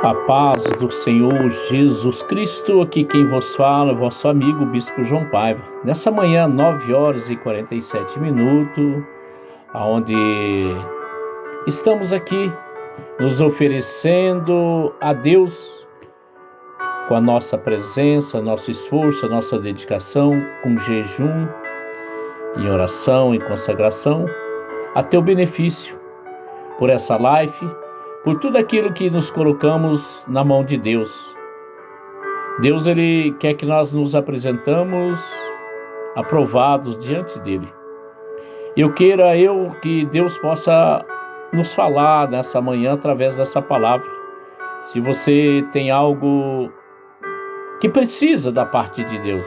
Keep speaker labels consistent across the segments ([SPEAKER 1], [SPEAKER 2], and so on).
[SPEAKER 1] A paz do Senhor Jesus Cristo, aqui quem vos fala é vosso amigo Bispo João Paiva. Nessa manhã, 9 horas e 47 minutos, onde estamos aqui nos oferecendo a Deus com a nossa presença, nosso esforço, a nossa dedicação, com jejum, em oração e consagração, a teu benefício por essa live, por tudo aquilo que nos colocamos na mão de Deus. Deus, Ele quer que nós nos apresentamos aprovados diante dEle. Eu queira que Deus possa nos falar nessa manhã através dessa palavra. Se você tem algo que precisa da parte de Deus,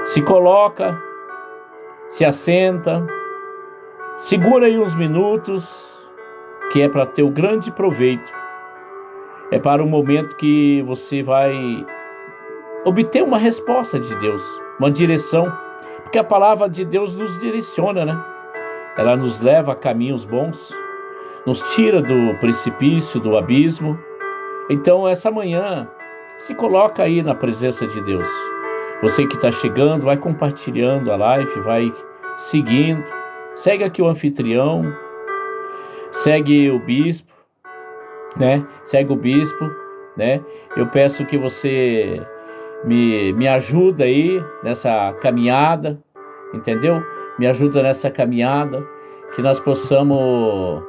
[SPEAKER 1] se coloca, se assenta, segura aí uns minutos, que é para ter o grande proveito. É para o momento que você vai obter uma resposta de Deus, uma direção, porque a palavra de Deus nos direciona, né? Ela nos leva a caminhos bons, nos tira do precipício, do abismo. Então, essa manhã, se coloca aí na presença de Deus. Você que está chegando, vai compartilhando a live, vai seguindo, segue aqui o anfitrião, segue o bispo, né? Segue o bispo, né? Eu peço que você me ajuda aí nessa caminhada, entendeu? Me ajuda nessa caminhada, que nós possamos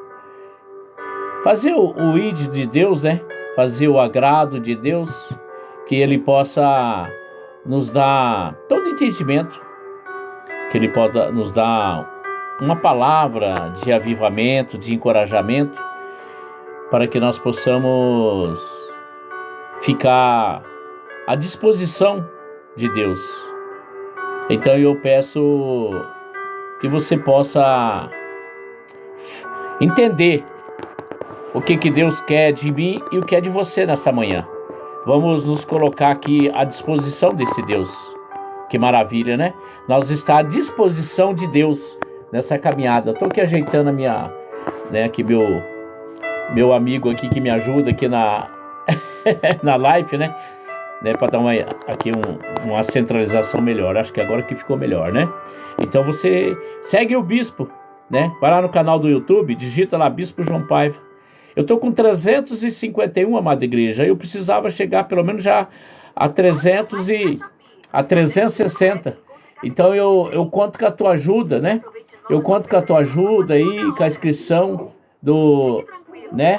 [SPEAKER 1] fazer o id de Deus, né? Fazer o agrado de Deus, que Ele possa nos dar todo entendimento, que Ele possa nos dar uma palavra de avivamento, de encorajamento, para que nós possamos ficar à disposição de Deus. Então eu peço que você possa entender o que Deus quer de mim e o que é de você nessa manhã. Vamos nos colocar aqui à disposição desse Deus. Que maravilha, né? Nós está à disposição de Deus nessa caminhada. Estou aqui ajeitando a minha, né, aqui meu amigo aqui que me ajuda aqui na na live, né, para dar uma centralização melhor. Acho que agora que ficou melhor, né? Então você segue o bispo, né? Vai lá no canal do YouTube, digita lá Bispo João Paiva. Eu estou com 351, amada igreja. Eu precisava chegar pelo menos já a 360. Então eu conto com a tua ajuda, né? Eu conto com a tua ajuda aí, com a inscrição do, né?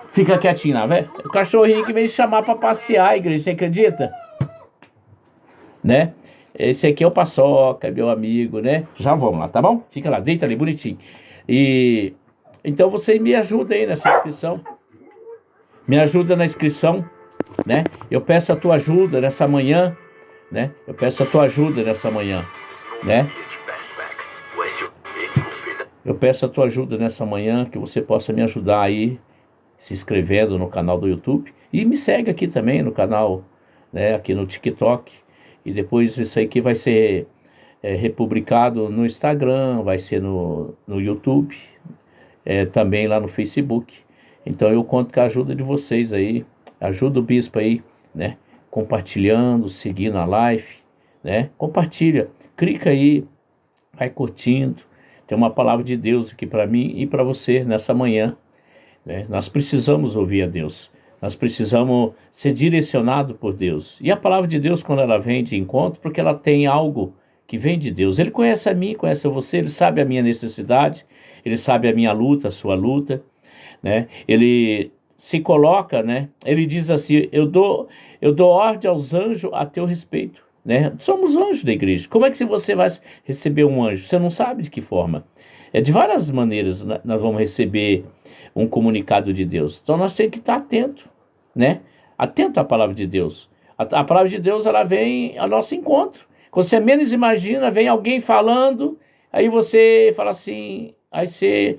[SPEAKER 1] Fica quietinho lá, velho. O cachorrinho que vem chamar para passear, igreja, você acredita? Né? Esse aqui é o Paçoca, meu amigo, né? Já vamos lá, tá bom? Fica lá, deita ali, bonitinho. E então você me ajuda aí nessa inscrição. Me ajuda na inscrição, né? Eu peço a tua ajuda nessa manhã, né? Eu peço a tua ajuda nessa manhã, né? Eu peço a tua ajuda nessa manhã, que você possa me ajudar aí, se inscrevendo no canal do YouTube. E me segue aqui também no canal, né? Aqui no TikTok. E depois isso aqui vai ser republicado no Instagram, vai ser no YouTube, também lá no Facebook. Então eu conto com a ajuda de vocês aí. Ajuda o bispo aí, né? Compartilhando, seguindo a live, né? Compartilha, clica aí, vai curtindo. Tem uma palavra de Deus aqui para mim e para você nessa manhã, né? Nós precisamos ouvir a Deus. Nós precisamos ser direcionados por Deus. E a palavra de Deus, quando ela vem de encontro, porque ela tem algo que vem de Deus. Ele conhece a mim, conhece a você, Ele sabe a minha necessidade, Ele sabe a minha luta, a sua luta, né? Ele se coloca, né? Ele diz assim, eu dou ordem aos anjos a teu respeito, né? Somos anjos da igreja. Como é que você vai receber um anjo? Você não sabe de que forma. De várias maneiras nós vamos receber um comunicado de Deus. Então nós temos que estar atento, né? Atento à palavra de Deus. A palavra de Deus, ela vem ao nosso encontro. Quando você menos imagina, vem alguém falando, aí você fala assim, aí você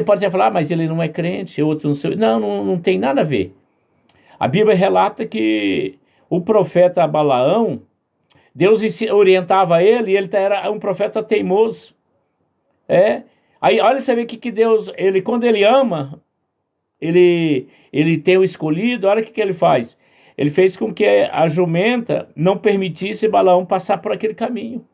[SPEAKER 1] pode até falar, mas ele não é crente, outro não sei. Não tem nada a ver. A Bíblia relata que o profeta Balaão, Deus orientava ele e ele era um profeta teimoso. Aí olha, você vê que Deus, quando ele ama, ele tem o escolhido. Olha o que ele faz. Ele fez com que a jumenta não permitisse Balaão passar por aquele caminho.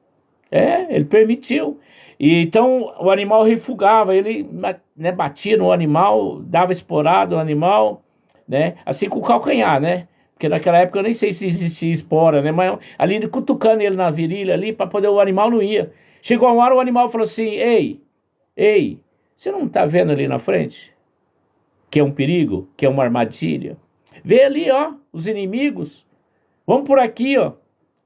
[SPEAKER 1] Ele permitiu. E então o animal refugava, ele, né, batia no animal, dava esporada no animal, né? Assim com o calcanhar, né? Porque naquela época eu nem sei se existia espora, né? Mas ali cutucando ele na virilha ali, para poder, o animal não ia. Chegou uma hora, o animal falou assim: ei, você não está vendo ali na frente? Que é um perigo, que é uma armadilha. Vê ali, ó, os inimigos. Vamos por aqui, ó,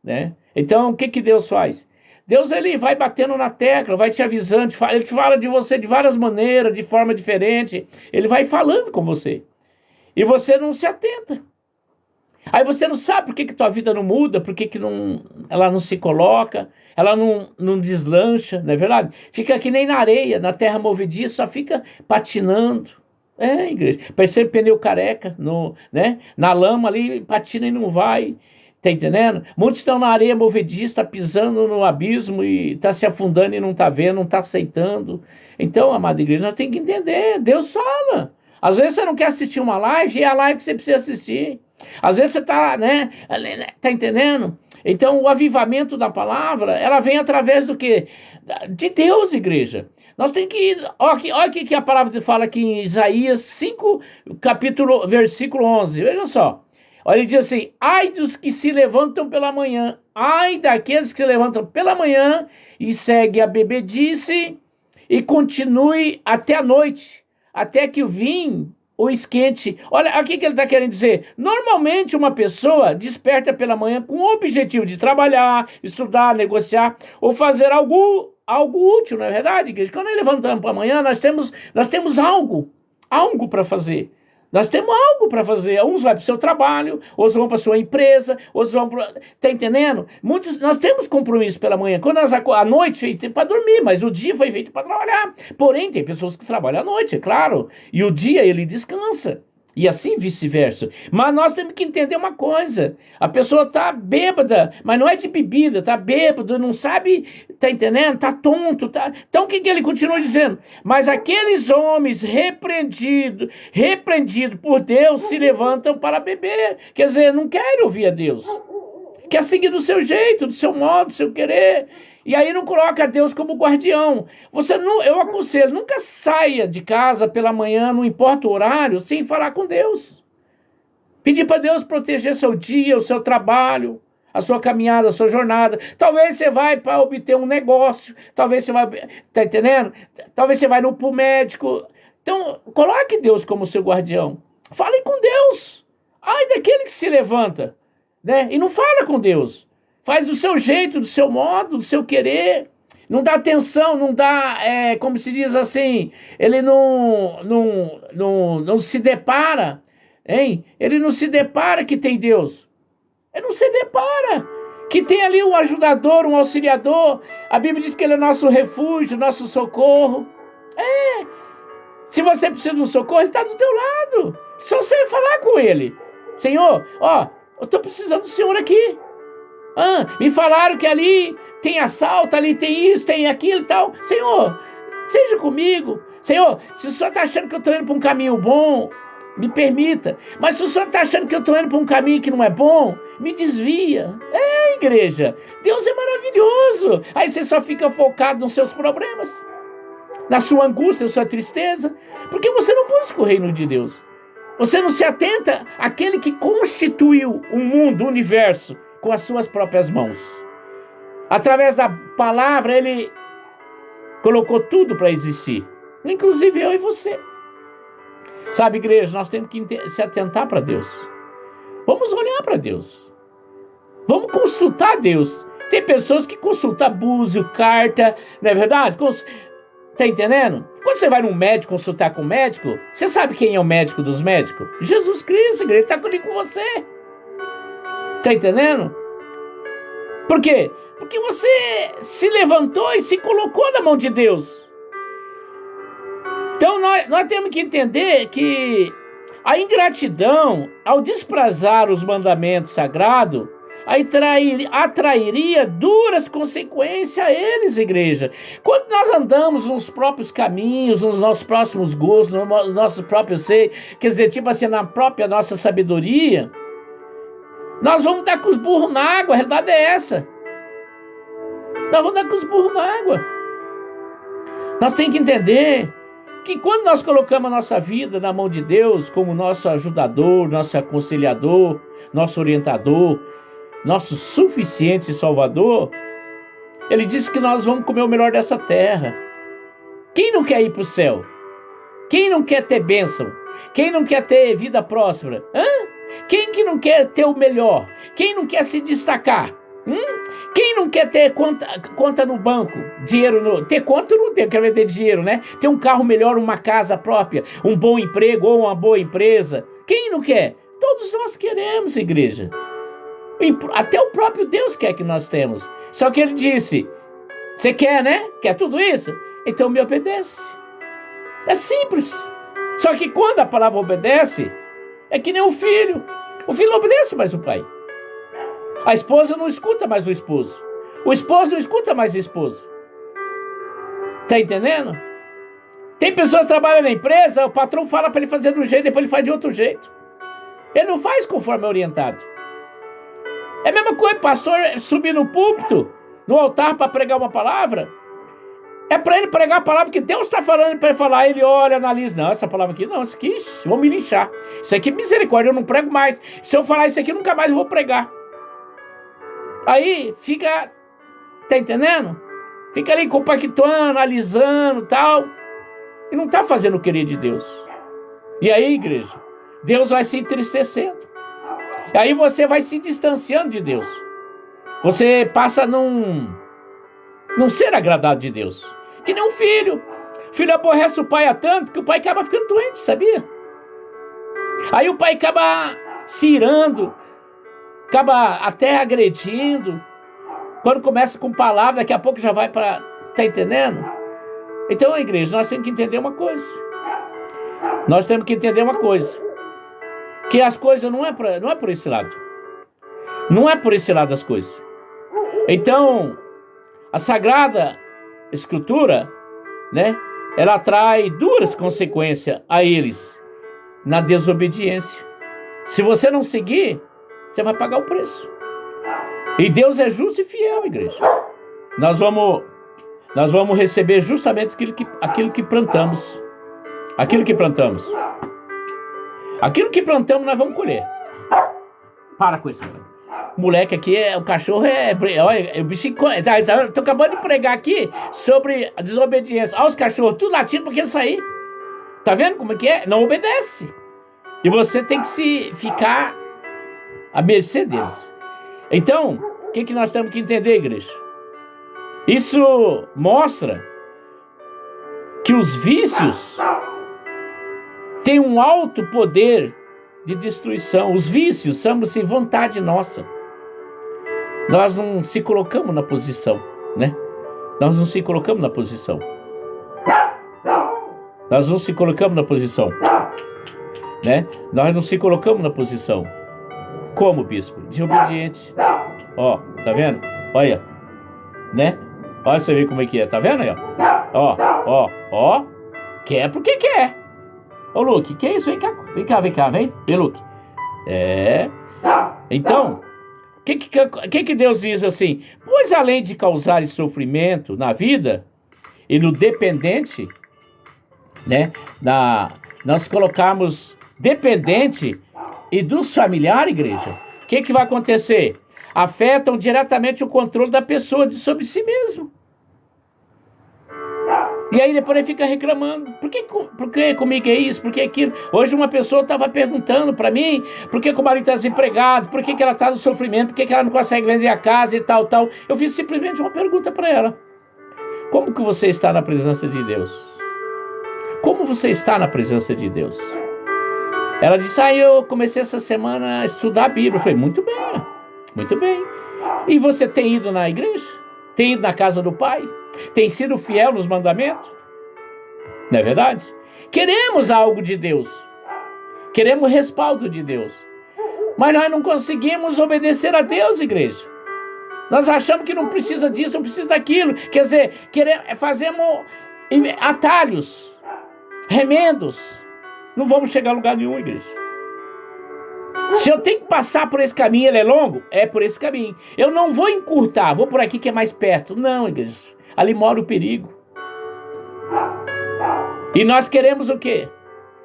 [SPEAKER 1] né? Então, o que Deus faz? Deus, ele vai batendo na tecla, vai te avisando, ele te fala de você de várias maneiras, de forma diferente. Ele vai falando com você. E você não se atenta. Aí você não sabe por que tua vida não muda, por que ela não se coloca, ela não deslancha, não é verdade? Fica que nem na areia, na terra movediça, só fica patinando. Igreja, parece pneu careca, né? Na lama ali, patina e não vai. Tá entendendo? Muitos estão na areia movediça, tá pisando no abismo e tá se afundando e não tá vendo, não tá aceitando. Então, amada igreja, nós temos que entender, Deus fala. Às vezes você não quer assistir uma live, e é a live que você precisa assistir. Às vezes você tá, né? Tá entendendo? Então, o avivamento da palavra, ela vem através do quê? De Deus, igreja. Nós temos que... Olha o que a palavra fala aqui em Isaías 5, versículo 11. Veja só. Olha, ele diz assim: ai dos que se levantam pela manhã, ai daqueles que se levantam pela manhã e segue a bebedice e continue até a noite, até que o vinho o esquente. Olha, aqui que ele está querendo dizer. Normalmente uma pessoa desperta pela manhã com o objetivo de trabalhar, estudar, negociar ou fazer algo útil, não é verdade? Quando nós levantamos para amanhã, nós temos algo para fazer. Nós temos algo para fazer. Uns vão para o seu trabalho, outros vão para a sua empresa, outros vão para... Está entendendo? Nós temos compromisso pela manhã. Quando a noite foi feita para dormir, mas o dia foi feito para trabalhar. Porém, tem pessoas que trabalham à noite, é claro. E o dia ele descansa. E assim vice-versa. Mas nós temos que entender uma coisa. A pessoa está bêbada, mas não é de bebida, está bêbado, não sabe, está entendendo? Está tonto. Então o que ele continua dizendo? Mas aqueles homens repreendidos por Deus se levantam para beber. Quer dizer, não querem ouvir a Deus. Quer seguir do seu jeito, do seu modo, do seu querer. E aí não coloca Deus como guardião. Eu aconselho, nunca saia de casa pela manhã, não importa o horário, sem falar com Deus. Pedir para Deus proteger seu dia, o seu trabalho, a sua caminhada, a sua jornada. Talvez você vai para obter um negócio, talvez você vai, tá entendendo? Talvez você vai para o médico. Então, coloque Deus como seu guardião. Fale com Deus. Ai daquele que se levanta, né? E não fala com Deus. Faz do seu jeito, do seu modo, do seu querer. Não dá atenção, não dá, como se diz assim, ele não se depara, hein? Ele não se depara que tem Deus. Ele não se depara que tem ali um ajudador, um auxiliador. A Bíblia diz que ele é nosso refúgio, nosso socorro. Se você precisa de um socorro, ele está do teu lado. Só você falar com ele. Senhor, eu estou precisando do Senhor aqui. Me falaram que ali tem assalto, ali tem isso, tem aquilo e tal. Senhor, seja comigo. Senhor, se o Senhor está achando que eu estou indo para um caminho bom, me permita. Mas se o Senhor está achando que eu estou indo para um caminho que não é bom, me desvia. Igreja, Deus é maravilhoso. Aí você só fica focado nos seus problemas, na sua angústia, na sua tristeza, porque você não busca o reino de Deus. Você não se atenta àquele que constituiu o mundo, o universo, com as suas próprias mãos. Através da palavra, ele colocou tudo para existir, inclusive eu e você. Sabe, igreja, nós temos que se atentar para Deus. Vamos olhar para Deus. Vamos consultar Deus. Tem pessoas que consultam búzio, carta, não é verdade? Tá entendendo? Quando você vai num médico consultar com o médico, você sabe quem é o médico dos médicos? Jesus Cristo, igreja, ele está ali com você. Tá entendendo? Por quê? Porque você se levantou e se colocou na mão de Deus. Então nós temos que entender que a ingratidão, ao desprezar os mandamentos sagrados, aí atrairia duras consequências a eles, igreja. Quando nós andamos nos próprios caminhos, nos nossos próximos gostos, no nosso próprio ser, quer dizer, tipo assim, na própria nossa sabedoria, nós vamos dar com os burros na água, a realidade é essa. Nós vamos dar com os burros na água. Nós temos que entender que quando nós colocamos a nossa vida na mão de Deus, como nosso ajudador, nosso aconselhador, nosso orientador, nosso suficiente salvador, ele disse que nós vamos comer o melhor dessa terra. Quem não quer ir para o céu? Quem não quer ter bênção? Quem não quer ter vida próspera? Quem que não quer ter o melhor? Quem não quer se destacar? Quem não quer ter conta no banco? Ter conta não tem, quer ter dinheiro, né? Ter um carro melhor, uma casa própria, um bom emprego ou uma boa empresa. Quem não quer? Todos nós queremos, igreja. Até o próprio Deus quer que nós temos. Só que ele disse, você quer, né? Quer tudo isso? Então me obedece. É simples. Só que quando a palavra obedece, é que nem um filho. O filho não obedece mais o pai. A esposa não escuta mais o esposo não escuta mais a esposa. Tá entendendo? Tem pessoas que trabalham na empresa, o patrão fala para ele fazer de um jeito, depois ele faz de outro jeito. Ele não faz conforme é orientado. É a mesma coisa, pastor subir no púlpito, no altar para pregar uma palavra. É para ele pregar a palavra que Deus está falando para ele falar. Ele olha, analisa. Não, essa palavra aqui não, isso aqui, vou me lixar. Isso aqui, misericórdia, eu não prego mais. Se eu falar isso aqui, nunca mais eu vou pregar. Aí fica, tá entendendo? Fica ali compactuando, analisando e tal. E não está fazendo o querer de Deus. E aí, igreja, Deus vai se entristecendo. E aí você vai se distanciando de Deus. Você passa a não ser agradado de Deus. Que nem um filho. O filho aborrece o pai a tanto que o pai acaba ficando doente, sabia? Aí o pai acaba se irando, acaba até agredindo. Quando começa com palavra, daqui a pouco já vai para... Tá entendendo? Então, igreja, nós temos que entender uma coisa. Nós temos que entender uma coisa. Que as coisas não é por esse lado. Não é por esse lado as coisas. Então, a Sagrada Escritura, né, ela traz duras consequências a eles na desobediência. Se você não seguir, você vai pagar o preço. E Deus é justo e fiel, igreja. Nós vamos receber justamente aquilo que plantamos. Aquilo que plantamos. Aquilo que plantamos, nós vamos colher. Para com isso. Moleque aqui, o cachorro olha, o bichinho... Tô acabando de pregar aqui sobre a desobediência. Olha os cachorros, tudo latindo para querer sair. Tá vendo como é que é? Não obedece. E você tem que ficar à mercê deles. Então, o que nós temos que entender, igreja? Isso mostra que os vícios têm um alto poder de destruição. Os vícios chamam-se vontade nossa. Nós não se colocamos na posição, né? Nós não se colocamos na posição. Nós não se colocamos na posição, né? Nós não se colocamos na posição. Como, bispo? Desobediente. Ó, tá vendo? Olha, né? Olha, você vê como é que é, tá vendo aí, ó? Quer porque quer. Ô, Luke, que é isso? Vem cá, vem, Luke. Então, o que Deus diz assim? Pois além de causar sofrimento na vida e no dependente, né? Nós colocarmos dependente e dos familiares, igreja, o que vai acontecer? Afetam diretamente o controle da pessoa sobre si mesmo. E aí depois ele fica reclamando. Por que comigo é isso? Por que aquilo? Hoje uma pessoa estava perguntando para mim por que o marido está desempregado, por que ela está no sofrimento, por que ela não consegue vender a casa e tal. Eu fiz simplesmente uma pergunta para ela. Como que você está na presença de Deus? Como você está na presença de Deus? Ela disse, eu comecei essa semana a estudar a Bíblia. Eu falei, muito bem, muito bem. E você tem ido na igreja? Tem ido na casa do Pai? Tem sido fiel nos mandamentos? Não é verdade? Queremos algo de Deus. Queremos respaldo de Deus. Mas nós não conseguimos obedecer a Deus, igreja. Nós achamos que não precisa disso, não precisa daquilo. Quer dizer, fazemos atalhos, remendos. Não vamos chegar a lugar nenhum, igreja. Se eu tenho que passar por esse caminho, ele é longo? É por esse caminho. Eu não vou encurtar, vou por aqui que é mais perto. Não, igreja. Ali mora o perigo. E nós queremos o quê?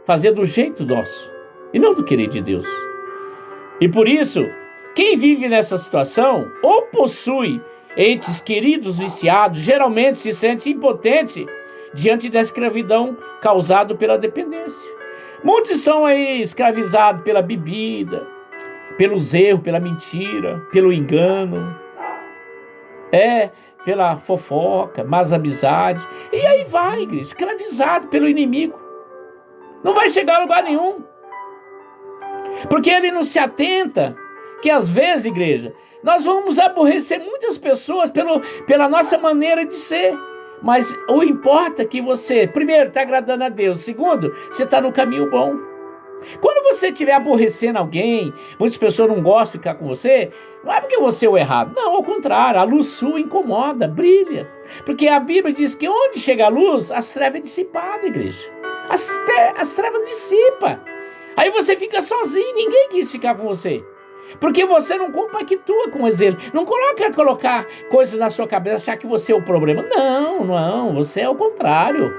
[SPEAKER 1] Fazer do jeito nosso. E não do querer de Deus. E por isso, quem vive nessa situação, ou possui entes queridos viciados, geralmente se sente impotente diante da escravidão causada pela dependência. Muitos são aí escravizados pela bebida, pelos erros, pela mentira, pelo engano, pela fofoca, más amizade. E aí vai, igreja, escravizado pelo inimigo. Não vai chegar a lugar nenhum. Porque ele não se atenta que às vezes, igreja, nós vamos aborrecer muitas pessoas pela nossa maneira de ser. Mas o importa é que você, primeiro, está agradando a Deus. Segundo, você está no caminho bom. Quando você estiver aborrecendo alguém, muitas pessoas não gostam de ficar com você, não é porque você é o errado. Não, ao contrário, a luz sua incomoda, brilha. Porque a Bíblia diz que onde chega a luz, as trevas é dissipada, igreja. As trevas dissipam. Aí você fica sozinho, ninguém quis ficar com você. Porque você não compactua com eles. Não colocar coisas na sua cabeça, achar que você é o problema. Não, você é o contrário.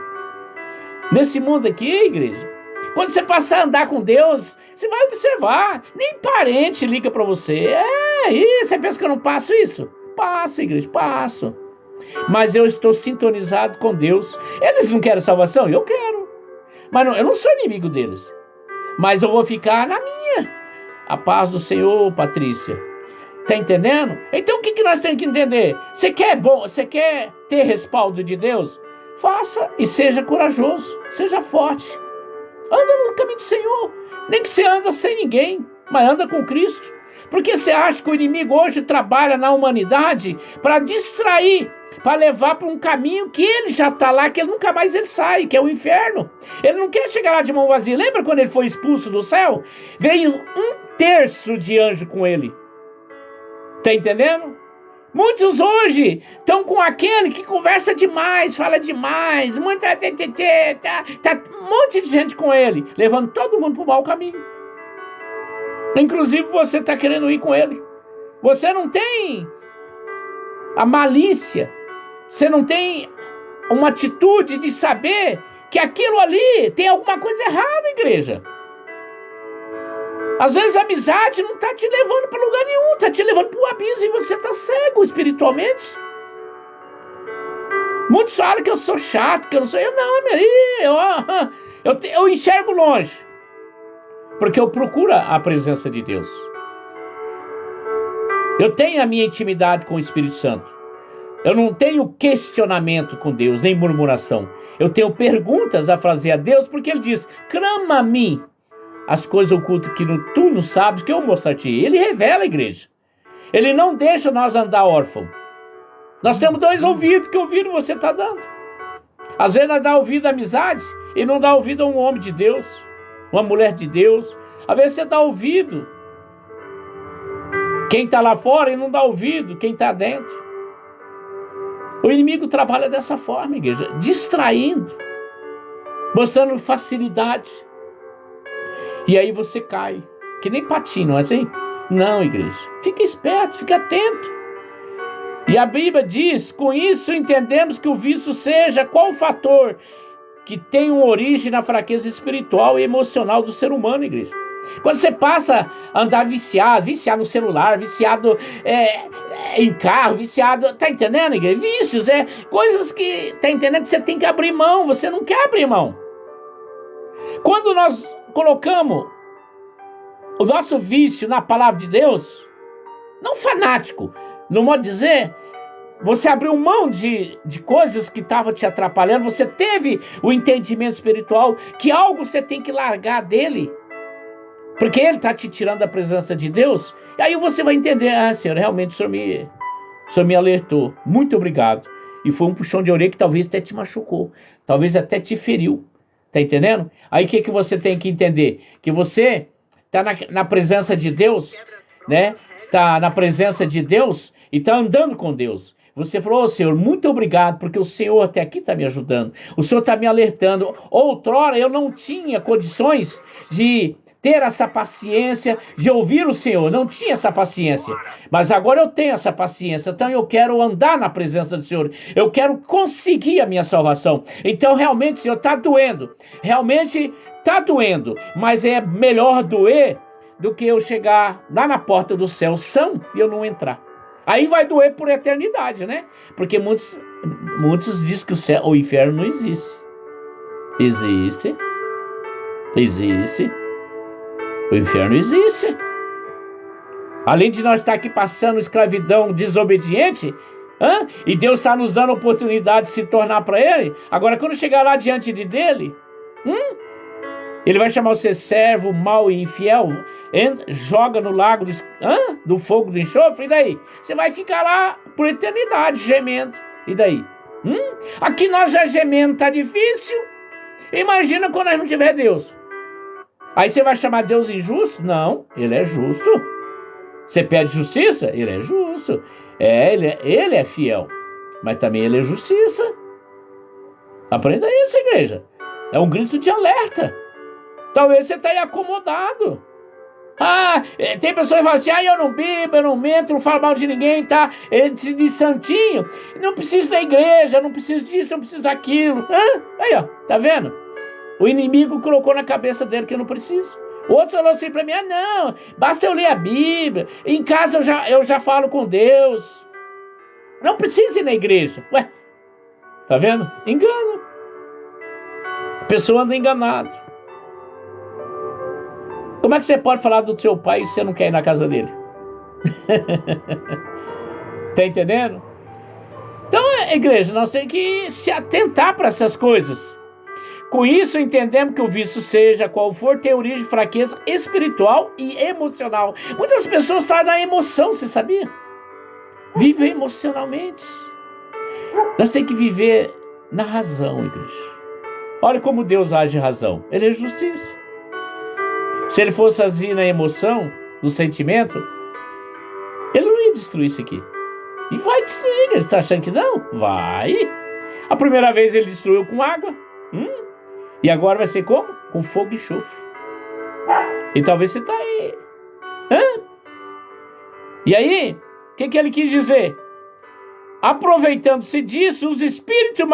[SPEAKER 1] Nesse mundo aqui, igreja, quando você passar a andar com Deus, você vai observar, nem parente liga para você. Você pensa que eu não passo isso? Passo, igreja, passo. Mas eu estou sintonizado com Deus. Eles não querem salvação? Eu quero. Mas eu não sou inimigo deles. Mas eu vou ficar na minha. A paz do Senhor, Patrícia. Tá entendendo? Então o que nós temos que entender? Você quer ter respaldo de Deus? Faça e seja corajoso. Seja forte. Anda no caminho do Senhor. Nem que você anda sem ninguém, mas anda com Cristo. Porque você acha que o inimigo hoje trabalha na humanidade para distrair, para levar para um caminho que ele já está lá, que ele nunca mais sai, que é o inferno. Ele não quer chegar lá de mão vazia. Lembra quando ele foi expulso do céu? Veio 1/3 de anjo com ele. Tá entendendo? Muitos hoje estão com aquele que conversa demais, fala demais, um monte de gente com ele, levando todo mundo para o mau caminho. Inclusive você está querendo ir com ele. Você não tem a malícia, você não tem uma atitude de saber que aquilo ali tem alguma coisa errada, igreja. Às vezes a amizade não está te levando para lugar nenhum, está te levando para o abismo e você está cego espiritualmente. Muitos falam que eu sou chato, que eu não sou. Eu enxergo longe, porque eu procuro a presença de Deus. Eu tenho a minha intimidade com o Espírito Santo. Eu não tenho questionamento com Deus, nem murmuração. Eu tenho perguntas a fazer a Deus, porque Ele diz: clama a mim as coisas ocultas que tu não sabes, que eu mostrar-te. Ele revela, a igreja. Ele não deixa nós andar órfão. Nós temos 2 ouvidos. Que ouvido você está dando? Às vezes nós dá ouvido à amizade e não dá ouvido a um homem de Deus, uma mulher de Deus. Às vezes você dá ouvido quem está lá fora e não dá ouvido quem está dentro. O inimigo trabalha dessa forma, igreja, distraindo, mostrando facilidade. E aí você cai, que nem patinho, não é assim? Não, igreja. Fica esperto, fica atento. E a Bíblia diz: com isso entendemos que o vício seja qual fator que tem uma origem na fraqueza espiritual e emocional do ser humano, igreja. Quando você passa a andar viciado no celular, viciado em carro, viciado, tá entendendo, igreja? Vícios, coisas que, tá entendendo, que você tem que abrir mão, você não quer abrir mão. Quando nós colocamos o nosso vício na palavra de Deus, não fanático, no modo de dizer, você abriu mão de coisas que estavam te atrapalhando, você teve o entendimento espiritual que algo você tem que largar dele, porque ele está te tirando da presença de Deus. E aí você vai entender: Senhor, realmente o Senhor me alertou, muito obrigado. E foi um puxão de orelha que talvez até te machucou, talvez até te feriu. Tá entendendo? Aí o que você tem que entender? Que você está na presença de Deus, né? Está na presença de Deus e está andando com Deus. Você falou, Senhor, muito obrigado, porque o Senhor até aqui está me ajudando. O Senhor está me alertando. Outrora eu não tinha condições de ter essa paciência, de ouvir o Senhor. Não tinha essa paciência. Mas agora eu tenho essa paciência. Então eu quero andar na presença do Senhor. Eu quero conseguir a minha salvação. Então realmente, Senhor, está doendo. Realmente está doendo. Mas é melhor doer do que eu chegar lá na porta do céu são e eu não entrar. Aí vai doer por eternidade, né? Porque muitos dizem que o inferno não existe. Existe. Existe. O inferno existe. Além de nós estar aqui passando escravidão desobediente, e Deus está nos dando a oportunidade de se tornar para Ele, agora quando chegar lá diante dele, Ele vai chamar você servo, mau e infiel, joga no lago do fogo do enxofre, e daí? Você vai ficar lá por eternidade, gemendo. E daí? Aqui nós já gemendo, tá difícil. Imagina quando nós não tiver Deus. Aí você vai chamar Deus injusto? Não, Ele é justo. Você pede justiça? Ele é justo. Ele é fiel. Mas também Ele é justiça. Aprenda isso, igreja. É um grito de alerta. Talvez você está aí acomodado. Tem pessoas que falam assim, eu não bebo, eu não mento, não falo mal de ninguém, tá? Ele de santinho, não preciso da igreja, não preciso disso, não preciso daquilo. Aí, ó, tá vendo? O inimigo colocou na cabeça dele que eu não preciso. Outros falaram assim para mim, não, basta eu ler a Bíblia, em casa eu já falo com Deus. Não precisa ir na igreja. Ué, tá vendo? Engano. A pessoa anda enganada. Como é que você pode falar do seu pai se você não quer ir na casa dele? Tá entendendo? Então, igreja, nós temos que se atentar para essas coisas. Com isso, entendemos que o vício, seja qual for, tem origem de fraqueza espiritual e emocional. Muitas pessoas estão na emoção, você sabia? Vivem emocionalmente. Nós temos que viver na razão, igreja. Olha como Deus age em razão. Ele é justiça. Se ele fosse agir na emoção, no sentimento, ele não ia destruir isso aqui. E vai destruir, ele está achando que não? Vai. A primeira vez ele destruiu com água. E agora vai ser como? Com fogo e enxofre. E talvez você está aí. E aí, o que ele quis dizer? Aproveitando-se disso, os espíritos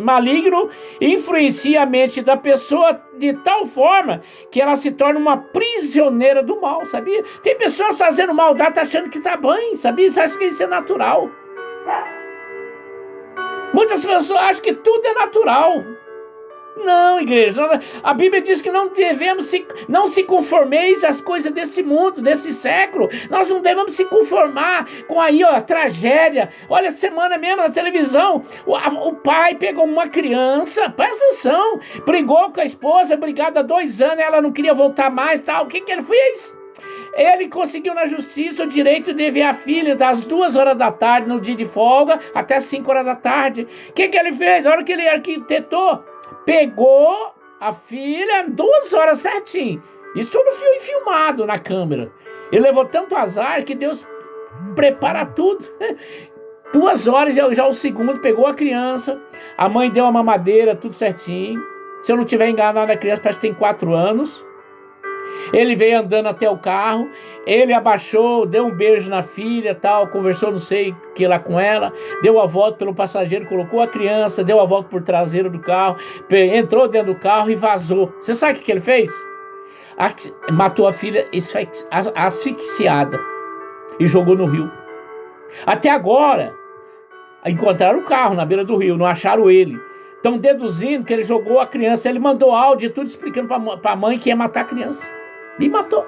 [SPEAKER 1] malignos influenciam a mente da pessoa de tal forma que ela se torna uma prisioneira do mal, sabia? Tem pessoas fazendo maldade achando que está bem, sabia? Você acha que isso é natural. Muitas pessoas acham que tudo é natural. Não, igreja, a Bíblia diz que não devemos não se conformeis às coisas desse mundo, desse século. Nós não devemos se conformar com aí, a tragédia. Olha, semana mesmo na televisão, o pai pegou uma criança, presta atenção, brigou com a esposa, brigada há 2 anos, ela não queria voltar mais, tal. O que ele fez? Ele conseguiu na justiça o direito de ver a filha das 2 horas da tarde no dia de folga até 5 horas da tarde. O que ele fez? A hora que ele arquitetou, pegou a filha 2 horas certinho. Isso tudo foi filmado na câmera. Ele levou tanto azar que Deus prepara tudo. 2 horas, já o segundo, pegou a criança. A mãe deu a mamadeira, tudo certinho. Se eu não tiver enganado, a criança parece que tem 4 anos. Ele veio andando até o carro, ele abaixou, deu um beijo na filha, tal, conversou não sei o que lá com ela, deu a volta pelo passageiro, colocou a criança, deu a volta por traseiro do carro, entrou dentro do carro e vazou. Você sabe o que ele fez? Matou a filha asfixiada e jogou no rio. Até agora, encontraram o carro na beira do rio, não acharam ele. Estão deduzindo que ele jogou a criança, ele mandou áudio e tudo explicando para a mãe que ia matar a criança. E matou.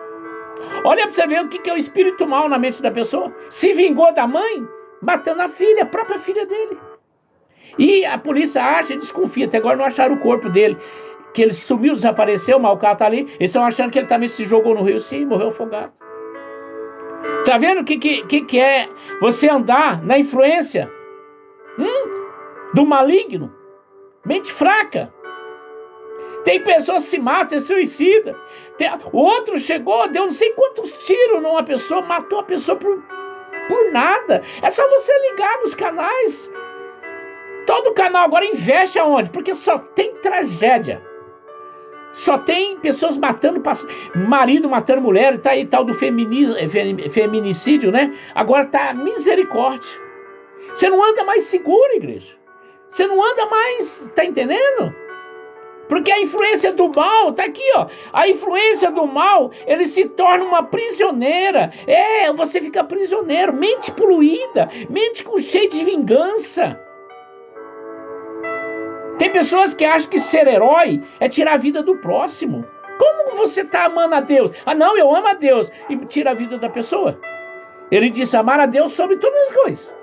[SPEAKER 1] Olha para você ver o que é o espírito mal na mente da pessoa. Se vingou da mãe, matando a filha, a própria filha dele. E a polícia acha e desconfia. Até agora não acharam o corpo dele. Que ele sumiu, desapareceu, mas o carro está ali. Eles estão achando que ele também se jogou no rio. Sim, morreu afogado. Está vendo o que é você andar na influência do maligno? Mente fraca. Tem pessoas que se matam, se suicida. O outro chegou, deu não sei quantos tiros numa pessoa, matou a pessoa por nada. É só você ligar nos canais. Todo canal agora investe aonde? Porque só tem tragédia. Só tem pessoas matando, marido matando mulher, tá aí tal do feminicídio, né? Agora tá misericórdia. Você não anda mais seguro, igreja. Você não anda mais, tá entendendo? Porque a influência do mal, tá aqui, ó. A influência do mal, ele se torna uma prisioneira. Você fica prisioneiro, mente poluída, mente cheia de vingança. Tem pessoas que acham que ser herói é tirar a vida do próximo. Como você está amando a Deus? Ah, não, eu amo a Deus. E tira a vida da pessoa. Ele disse amar a Deus sobre todas as coisas.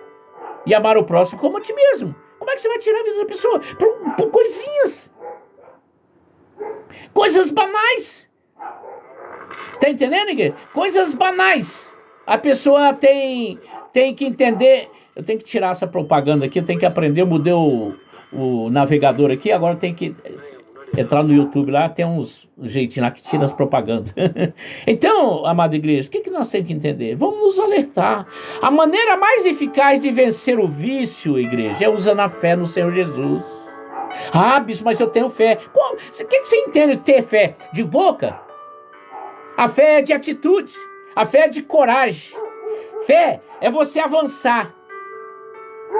[SPEAKER 1] E amar o próximo como a ti mesmo. Como é que você vai tirar a vida da pessoa? Por coisinhas. Coisas banais. Tá entendendo, igreja? Coisas banais. A pessoa tem que entender. Eu tenho que tirar essa propaganda aqui. Eu tenho que aprender. Eu mudei o navegador aqui, agora tem que entrar no YouTube lá, tem um jeitinho lá que tira as propagandas. Então, amada igreja, o que nós temos que entender? Vamos nos alertar. A maneira mais eficaz de vencer o vício, igreja, é usando a fé no Senhor Jesus. Ah, bispo, mas eu tenho fé. O que você entende de ter fé? De boca? A fé é de atitude. A fé é de coragem. Fé é você avançar.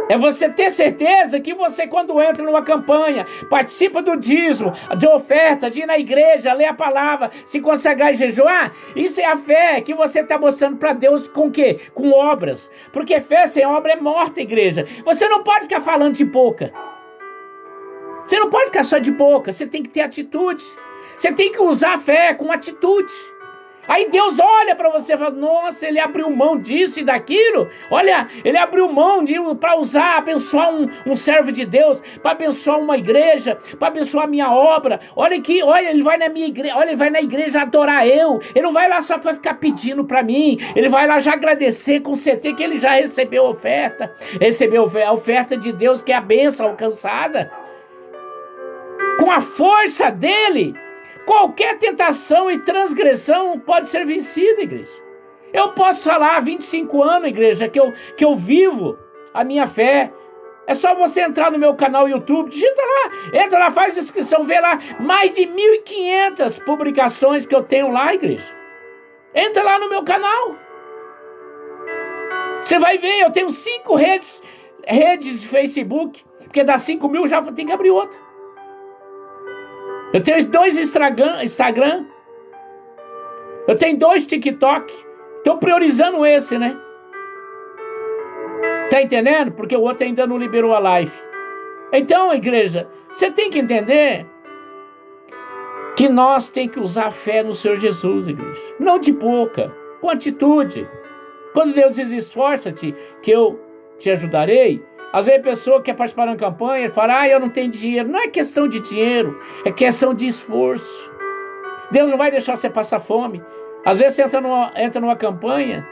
[SPEAKER 1] É você ter certeza que você, quando entra numa campanha, participa do dízimo, de oferta, de ir na igreja, ler a palavra, se consagrar e jejuar, isso é a fé que você está mostrando para Deus com o quê? Com obras. Porque fé sem obra é morta, igreja. Você não pode ficar falando de boca. Você não pode ficar só de boca, você tem que ter atitude. Você tem que usar a fé com atitude. Aí Deus olha para você e fala, nossa, ele abriu mão disso e daquilo. Olha, ele abriu mão para usar, abençoar um servo de Deus, para abençoar uma igreja, para abençoar a minha obra. Olha, ele vai na minha igreja, olha, ele vai na igreja adorar eu. Ele não vai lá só para ficar pedindo para mim. Ele vai lá já agradecer, com certeza que ele já recebeu a oferta. Recebeu a oferta de Deus, que é a bênção alcançada. Com a força dele, qualquer tentação e transgressão pode ser vencida, igreja. Eu posso falar há 25 anos, igreja, que eu vivo a minha fé. É só você entrar no meu canal YouTube, digita lá, entra lá, faz inscrição, vê lá mais de 1.500 publicações que eu tenho lá, igreja. Entra lá no meu canal. Você vai ver, eu tenho 5 redes de Facebook, porque das 5.000 já tem que abrir outra. Eu tenho 2 Instagram. Eu tenho 2 TikTok. Estou priorizando esse, né? Tá entendendo? Porque o outro ainda não liberou a live. Então, igreja, você tem que entender que nós temos que usar a fé no Senhor Jesus, igreja. Não de boca, com atitude. Quando Deus diz, esforça-te, que eu te ajudarei. Às vezes a pessoa quer participar de uma campanha e fala, eu não tenho dinheiro. Não é questão de dinheiro, é questão de esforço. Deus não vai deixar você passar fome. Às vezes você entra numa campanha,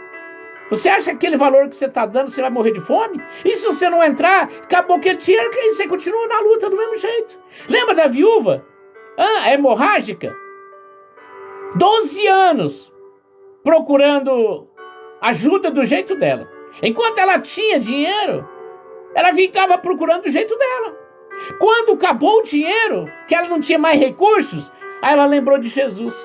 [SPEAKER 1] você acha que aquele valor que você está dando, você vai morrer de fome? E se você não entrar, acabou aquele dinheiro, que você continua na luta do mesmo jeito. Lembra da viúva? A hemorrágica? 12 anos procurando ajuda do jeito dela. Enquanto ela tinha dinheiro, ela ficava procurando do jeito dela. Quando acabou o dinheiro, que ela não tinha mais recursos, aí ela lembrou de Jesus.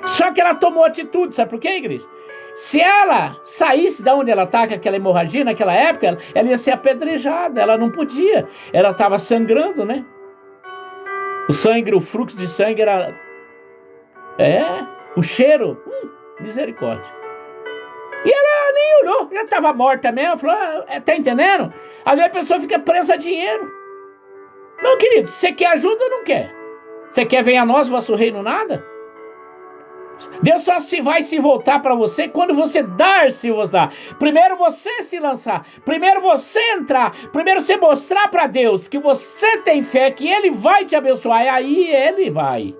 [SPEAKER 1] Só que ela tomou atitude, sabe por quê, igreja? Se ela saísse da onde ela está, com aquela hemorragia naquela época, ela ia ser apedrejada, ela não podia. Ela estava sangrando, né? O sangue, o fluxo de sangue era... o cheiro, misericórdia. E ela nem olhou, já estava morta mesmo, falou, tá entendendo? Aí a pessoa fica presa a dinheiro. Não, querido, você quer ajuda ou não quer? Você quer venha a nós, vosso reino, nada? Deus só vai se voltar para você quando você se vos dar. Primeiro você se lançar, primeiro você entrar, primeiro você mostrar para Deus que você tem fé, que Ele vai te abençoar, e aí Ele vai.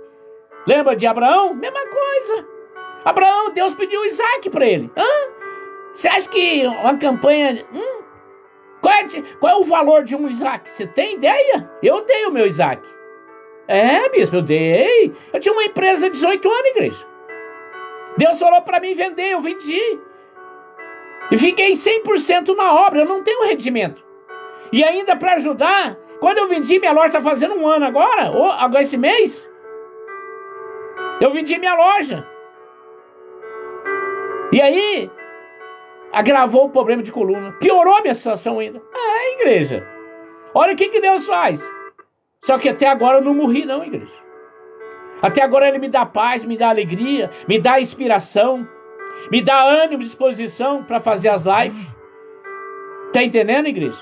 [SPEAKER 1] Lembra de Abraão? Mesma coisa. Abraão, Deus pediu Isaac para ele. Você acha que uma campanha... Qual é o valor de um Isaac? Você tem ideia? Eu tenho o meu Isaac. É, bispo, eu dei. Eu tinha uma empresa de 18 anos, igreja. Deus falou para mim vender, eu vendi. E fiquei 100% na obra, eu não tenho rendimento. E ainda para ajudar, quando eu vendi, minha loja está fazendo 1 ano agora esse mês. Eu vendi minha loja. E aí, agravou o problema de coluna. Piorou a minha situação ainda. É, igreja. Olha o que Deus faz. Só que até agora eu não morri não, igreja. Até agora Ele me dá paz, me dá alegria, me dá inspiração, me dá ânimo e disposição para fazer as lives. Está entendendo, igreja?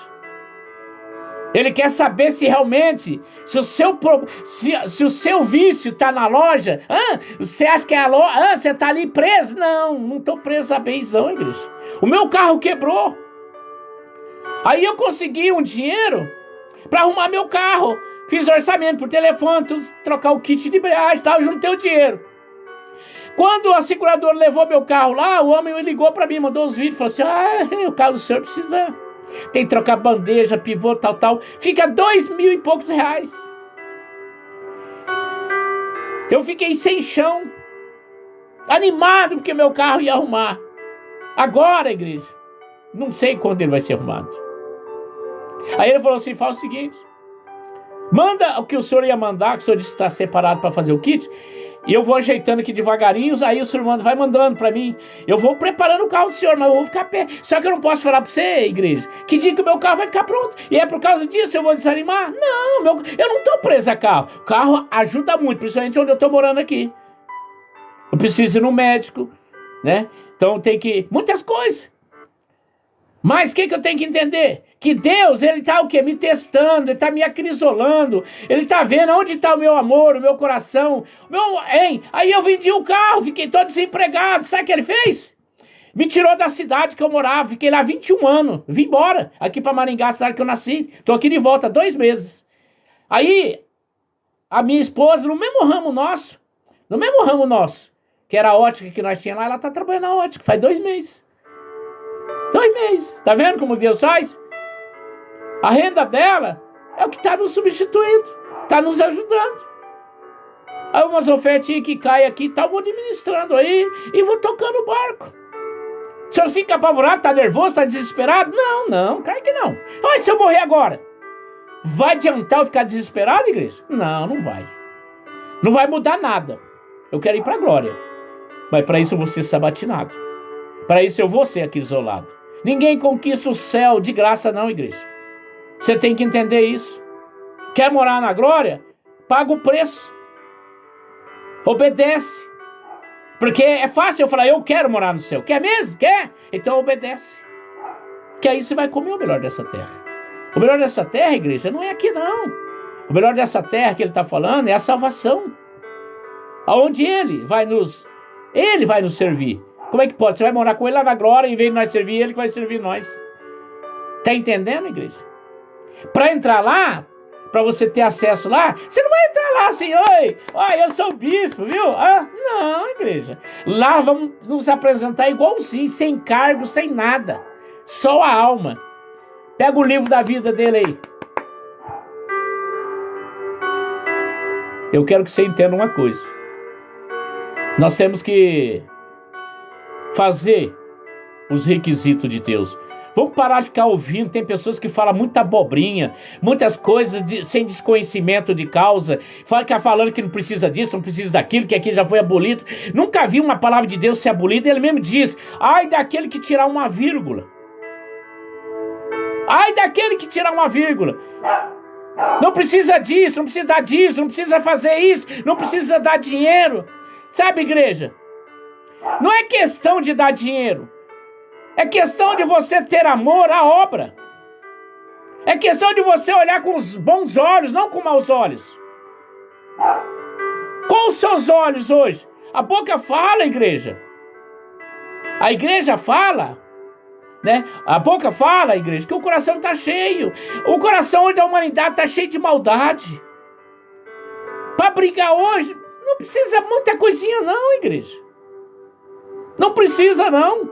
[SPEAKER 1] Ele quer saber se realmente, se o seu vício está na loja. Você acha que é a loja? Você está ali preso? Não estou preso a bens não, igreja. O meu carro quebrou. Aí eu consegui um dinheiro para arrumar meu carro. Fiz orçamento por telefone, tudo, trocar o kit de embreagem e tal, juntei o dinheiro. Quando a seguradora levou meu carro lá, o homem me ligou para mim, mandou os vídeos, falou assim, o carro do senhor precisa, tem que trocar bandeja, pivô, tal, fica 2.000 e poucos reais. Eu fiquei sem chão, animado porque meu carro ia arrumar. Agora, igreja, não sei quando ele vai ser arrumado. Aí ele falou assim, faz o seguinte, manda o que o senhor ia mandar, que o senhor disse que está separado para fazer o kit, e eu vou ajeitando aqui devagarinho, aí o senhor vai mandando para mim. Eu vou preparando o carro do senhor, mas eu vou ficar perto. Só que eu não posso falar para você, igreja, que dia que o meu carro vai ficar pronto. E é por causa disso eu vou desanimar? Não, eu não estou preso a carro. O carro ajuda muito, principalmente onde eu estou morando aqui. Eu preciso ir no médico, né? Então tem que... muitas coisas. Mas o que eu tenho que entender? Que Deus, Ele está o quê? Me testando, Ele está me acrisolando, Ele está vendo onde está o meu amor, o meu coração. Aí eu vendi o carro, fiquei todo desempregado. Sabe o que Ele fez? Me tirou da cidade que eu morava, fiquei lá 21 anos. Vim embora, aqui para Maringá, a cidade que eu nasci. Estou aqui de volta há 2 meses. Aí, a minha esposa, no mesmo ramo nosso, que era a ótica que nós tínhamos lá, ela está trabalhando na ótica, faz 2 meses. 2 meses. Tá vendo como Deus faz? A renda dela é o que está nos substituindo, está nos ajudando. Aí umas ofertinhas que caem aqui, tá, eu vou administrando aí e vou tocando o barco. O senhor fica apavorado, está nervoso, está desesperado? Não, cai que não. Olha, se eu morrer agora, vai adiantar eu ficar desesperado, igreja? Não vai. Não vai mudar nada. Eu quero ir para a glória. Mas para isso eu vou ser sabatinado. Para isso eu vou ser aqui isolado. Ninguém conquista o céu de graça não, igreja. Você tem que entender isso. Quer morar na glória? Paga o preço. Obedece. Porque é fácil eu falar, eu quero morar no céu. Quer mesmo? Quer? Então obedece. Que aí você vai comer o melhor dessa terra. O melhor dessa terra, igreja, não é aqui não. O melhor dessa terra que ele está falando é a salvação. Aonde Ele vai nos servir. Como é que pode? Você vai morar com Ele lá na glória, em vez de nós servir Ele, que vai servir nós. Está entendendo, igreja? Para entrar lá, para você ter acesso lá, você não vai entrar lá assim, oi, eu sou o bispo, viu? Não, igreja. Lá vamos nos apresentar igualzinho, sem cargo, sem nada. Só a alma. Pega o livro da vida dele aí. Eu quero que você entenda uma coisa. Nós temos que fazer os requisitos de Deus. Vamos parar de ficar ouvindo. Tem pessoas que falam muita abobrinha, muitas coisas sem desconhecimento de causa. Fica falando que não precisa disso, não precisa daquilo, que aqui já foi abolido. Nunca vi uma palavra de Deus ser abolida. Ele mesmo diz, ai daquele que tirar uma vírgula. Ai daquele que tirar uma vírgula. Não precisa disso, não precisa dar disso, não precisa fazer isso, não precisa dar dinheiro. Sabe, igreja? Não é questão de dar dinheiro. É questão de você ter amor à obra. É questão de você olhar com os bons olhos, não com maus olhos. Com os seus olhos hoje. A boca fala, igreja. A igreja fala, né? A boca fala, igreja, que o coração está cheio. O coração hoje da humanidade está cheio de maldade. Para brigar hoje, não precisa muita coisinha não, igreja. Não precisa não.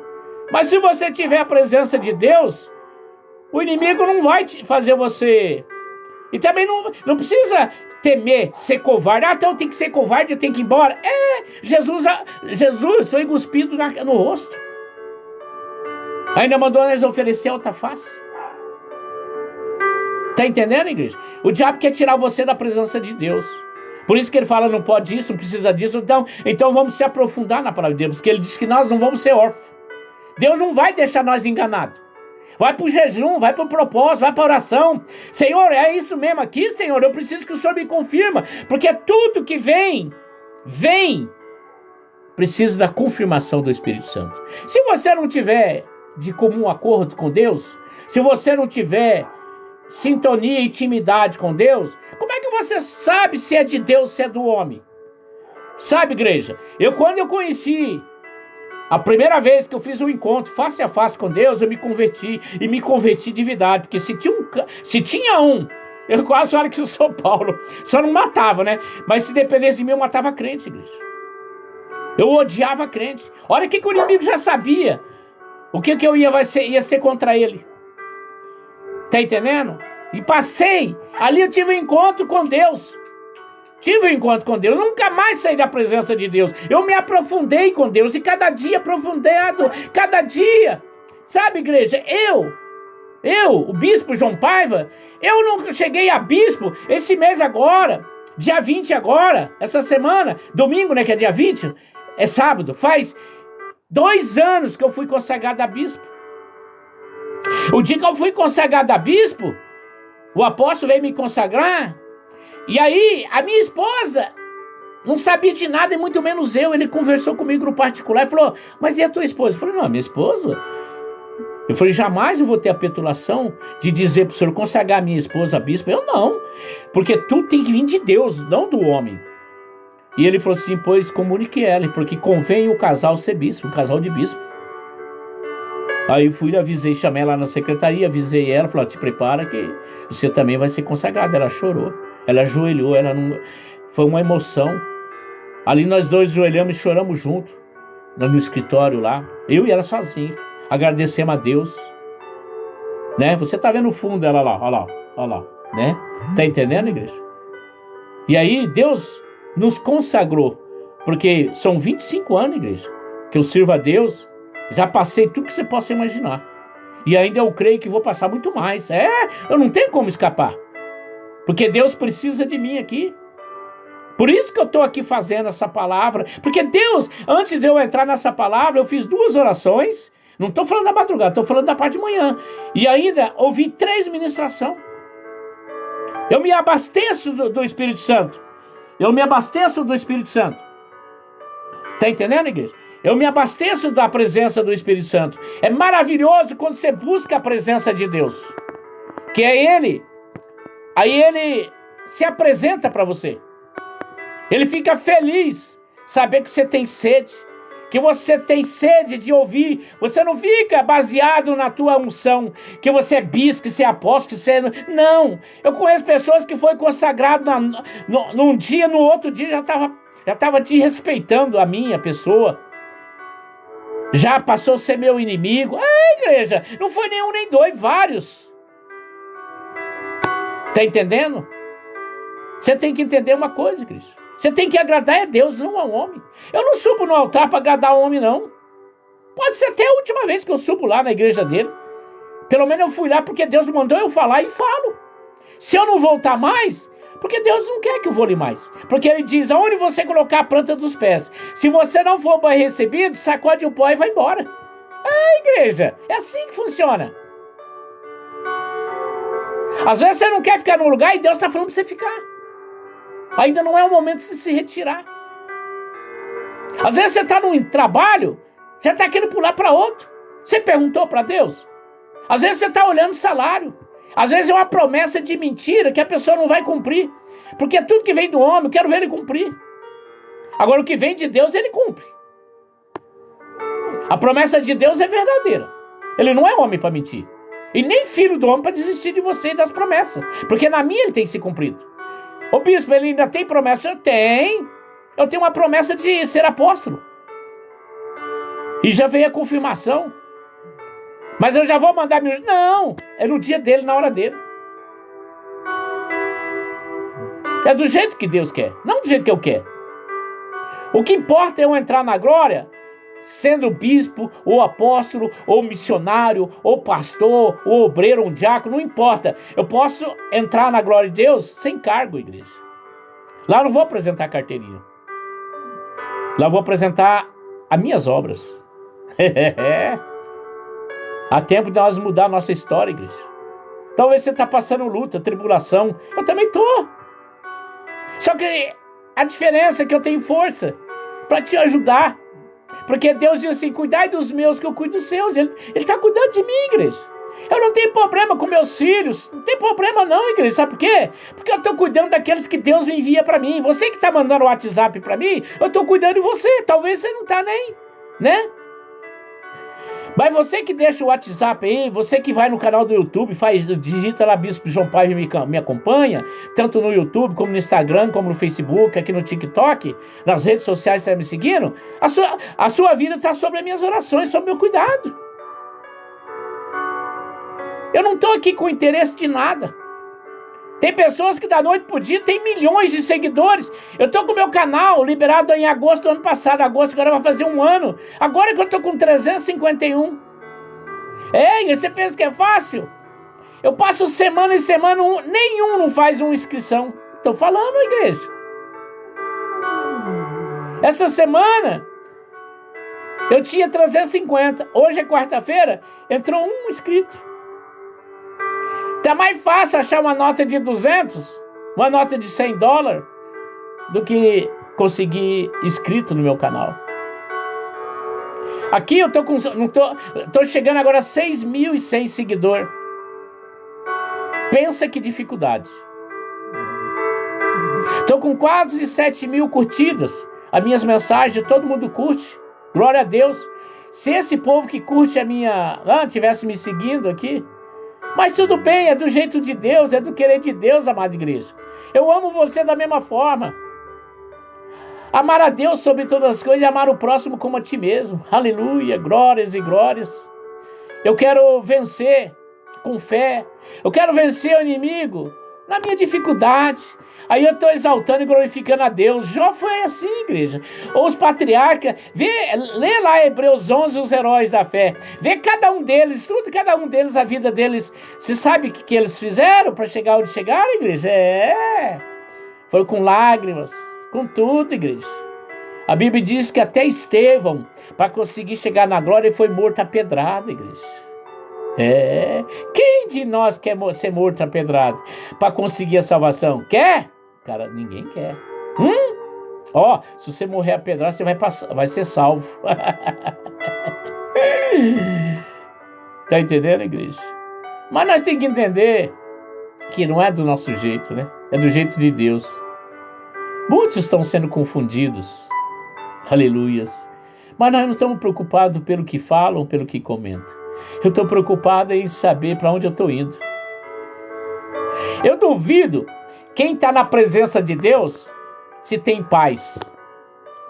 [SPEAKER 1] Mas se você tiver a presença de Deus, o inimigo não vai fazer você. E também não precisa temer, ser covarde. Ah, então eu tenho que ser covarde, eu tenho que ir embora. Jesus foi cuspido no rosto. Ainda mandou nós oferecer outra face. Está entendendo, igreja? O diabo quer tirar você da presença de Deus. Por isso que ele fala, não pode isso, não precisa disso. Então vamos se aprofundar na palavra de Deus, porque ele diz que nós não vamos ser órfãos. Deus não vai deixar nós enganados. Vai para o jejum, vai para o propósito, vai para a oração. Senhor, é isso mesmo aqui, Senhor? Eu preciso que o Senhor me confirma. Porque tudo que vem, precisa da confirmação do Espírito Santo. Se você não tiver de comum acordo com Deus, se você não tiver sintonia e intimidade com Deus, como é que você sabe se é de Deus, se é do homem? Sabe, igreja? Quando eu conheci, a primeira vez que eu fiz um encontro face a face com Deus, eu me converti, e me converti de verdade, porque se tinha um, eu quase falo que eu sou Paulo, só não matava, né? Mas se dependesse de mim, eu matava crente, igreja. Eu odiava crente. Olha o que o inimigo já sabia, o que eu ia ser contra ele. Tá entendendo? E passei, ali eu tive um encontro com Deus. Eu nunca mais saí da presença de Deus. Eu me aprofundei com Deus. E cada dia aprofundado, cada dia. Sabe, igreja, o bispo João Paiva, eu não cheguei a bispo esse mês agora, dia 20 agora, essa semana, domingo, né, que é dia 20, é sábado, faz 2 anos que eu fui consagrado a bispo. O dia que eu fui consagrado a bispo, o apóstolo veio me consagrar. E aí, a minha esposa não sabia de nada, e muito menos eu. Ele conversou comigo no particular e falou, mas e a tua esposa? Eu falei, não, a minha esposa? Eu falei, jamais eu vou ter a petulação de dizer para o senhor consagrar a minha esposa a bispo. Eu não, porque tudo tem que vir de Deus, não do homem. E ele falou assim, pois comunique ela, porque convém o casal ser bispo, um casal de bispo. Aí eu fui, avisei, chamei ela na secretaria, avisei ela, falei, te prepara que você também vai ser consagrada. Ela chorou. Ela ajoelhou, foi uma emoção. Ali nós dois ajoelhamos e choramos junto, no escritório lá. Eu e ela sozinhos. Agradecemos a Deus. Né? Você tá vendo o fundo dela lá, olha lá. Né? Tá entendendo, igreja? E aí Deus nos consagrou. Porque são 25 anos, igreja, que eu sirvo a Deus. Já passei tudo que você possa imaginar. E ainda eu creio que vou passar muito mais. Eu não tenho como escapar. Porque Deus precisa de mim aqui. Por isso que eu estou aqui fazendo essa palavra. Porque Deus, antes de eu entrar nessa palavra, eu fiz 2 orações. Não estou falando da madrugada, estou falando da parte de manhã. E ainda ouvi 3 ministrações. Eu me abasteço do Espírito Santo. Está entendendo, igreja? Eu me abasteço da presença do Espírito Santo. É maravilhoso quando você busca a presença de Deus. Que é Ele. Aí Ele se apresenta para você. Ele fica feliz saber que você tem sede. Que você tem sede de ouvir. Você não fica baseado na tua unção. Que você é bispo, que você é apóstolo, que você é... Não. Eu conheço pessoas que foi consagrado num dia, no outro dia já estava te respeitando a minha pessoa. Já passou a ser meu inimigo. Igreja, não foi nenhum nem 2, vários. Tá entendendo? Você tem que entender uma coisa, Cristo. Você tem que agradar a Deus, não ao homem. Eu não subo no altar para agradar ao homem, não. Pode ser até a última vez que eu subo lá na igreja dele. Pelo menos eu fui lá porque Deus mandou eu falar e falo. Se eu não voltar mais, porque Deus não quer que eu vole mais. Porque Ele diz, aonde você colocar a planta dos pés, se você não for bem recebido, sacode o pó e vai embora. Igreja, é assim que funciona. Às vezes você não quer ficar num lugar e Deus está falando para você ficar. Ainda não é o momento de se retirar. Às vezes você está num trabalho, já está querendo pular para outro. Você perguntou para Deus? Às vezes você está olhando o salário. Às vezes é uma promessa de mentira que a pessoa não vai cumprir. Porque tudo que vem do homem, eu quero ver ele cumprir. Agora o que vem de Deus, ele cumpre. A promessa de Deus é verdadeira. Ele não é homem para mentir. E nem filho do homem para desistir de você e das promessas. Porque na minha ele tem que ser cumprido. Ô bispo, ele ainda tem promessa? Eu tenho uma promessa de ser apóstolo. E já veio a confirmação. Mas eu já vou mandar Não, é no dia dele, na hora dele. É do jeito que Deus quer, não do jeito que eu quero. O que importa é eu entrar na glória, sendo bispo, ou apóstolo, ou missionário, ou pastor, ou obreiro, ou um diácono, não importa. Eu posso entrar na glória de Deus sem cargo, igreja. Lá eu não vou apresentar carteirinha. Lá eu vou apresentar as minhas obras. Há tempo de nós mudar a nossa história, igreja. Talvez você está passando luta, tribulação. Eu também estou. Só que a diferença é que eu tenho força para te ajudar. Porque Deus diz assim, cuidai dos meus que eu cuido dos seus. Ele está cuidando de mim, igreja. Eu não tenho problema com meus filhos. Não tem problema não, igreja. Sabe por quê? Porque eu estou cuidando daqueles que Deus me envia para mim. Você que está mandando o WhatsApp para mim, eu estou cuidando de você. Talvez você não está nem, né? Mas você que deixa o WhatsApp aí, você que vai no canal do YouTube, digita lá Bispo João Paiva e me acompanha, tanto no YouTube, como no Instagram, como no Facebook, aqui no TikTok, nas redes sociais você está me seguindo, a sua vida está sobre as minhas orações, sobre o meu cuidado. Eu não estou aqui com interesse de nada. Tem pessoas que da noite pro dia tem milhões de seguidores. Eu estou com o meu canal liberado em agosto do ano passado. Agosto agora vai fazer 1 ano. Agora que eu estou com 351. E você pensa que é fácil? Eu passo semana em semana, nenhum não faz uma inscrição. Estou falando, igreja. Essa semana eu tinha 350. Hoje é quarta-feira, entrou um inscrito. Tá mais fácil achar uma nota de 200, uma nota de $100, do que conseguir inscrito no meu canal. Aqui eu tô chegando agora a 6.100 seguidores. Pensa que dificuldade. Tô com quase 7.000 curtidas. As minhas mensagens, todo mundo curte. Glória a Deus. Se esse povo que curte a minha tivesse me seguindo aqui, mas tudo bem, é do jeito de Deus, é do querer de Deus, amada igreja. Eu amo você da mesma forma. Amar a Deus sobre todas as coisas e amar o próximo como a ti mesmo. Aleluia, glórias e glórias. Eu quero vencer com fé. Eu quero vencer o inimigo na minha dificuldade. Aí eu estou exaltando e glorificando a Deus. Jó foi assim, igreja. Ou os patriarcas. Lê lá Hebreus 11, os heróis da fé. Vê cada um deles, tudo, cada um deles, a vida deles. Você sabe o que eles fizeram para chegar onde chegaram, igreja? Foi com lágrimas, com tudo, igreja. A Bíblia diz que até Estevão, para conseguir chegar na glória, ele foi morto a pedrada, igreja. Quem de nós quer ser morto a pedrada para conseguir a salvação? Quer? Cara, ninguém quer. Se você morrer a pedrada, você vai ser salvo. Tá entendendo, igreja? Mas nós temos que entender que não é do nosso jeito, né? É do jeito de Deus. Muitos estão sendo confundidos. Aleluias. Mas nós não estamos preocupados pelo que falam, pelo que comentam. Eu estou preocupado em saber para onde eu estou indo. Eu duvido quem está na presença de Deus se tem paz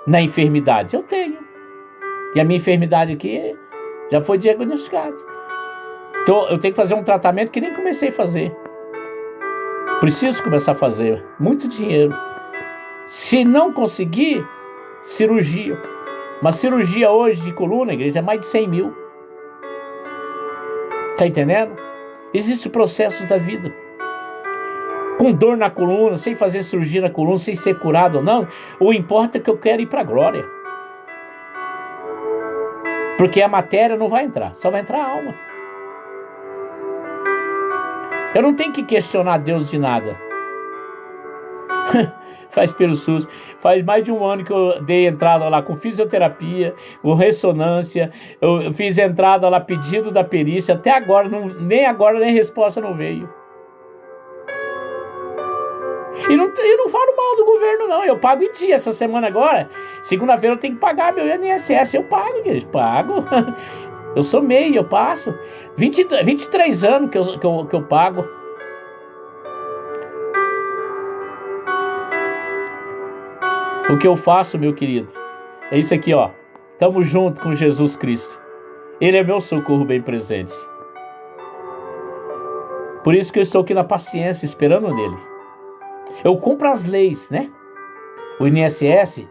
[SPEAKER 1] na enfermidade. Eu tenho. E a minha enfermidade aqui já foi diagnosticada. Eu tenho que fazer um tratamento que nem comecei a fazer. Preciso começar a fazer. Muito dinheiro. Se não conseguir, cirurgia. Uma cirurgia hoje de coluna, igreja, é mais de 100 mil. Tá entendendo? Existem processos da vida. Com dor na coluna, sem fazer cirurgia na coluna, sem ser curado ou não, o importa é que eu quero ir para a glória. Porque a matéria não vai entrar, só vai entrar a alma. Eu não tenho que questionar Deus de nada. Faz pelo SUS. Faz mais de 1 ano que eu dei entrada lá com fisioterapia, com ressonância. Eu fiz entrada lá pedido da perícia. Até agora, nem resposta não veio. E não falo mal do governo, não. Eu pago em dia. Essa semana agora, segunda-feira, eu tenho que pagar meu INSS. Eu pago, igreja. Pago. Eu sou MEI, eu passo. 23 anos que eu pago. O que eu faço, meu querido, é isso aqui, ó. Estamos junto com Jesus Cristo. Ele é meu socorro bem presente. Por isso que eu estou aqui na paciência, esperando nele. Eu cumpro as leis, né? O INSS,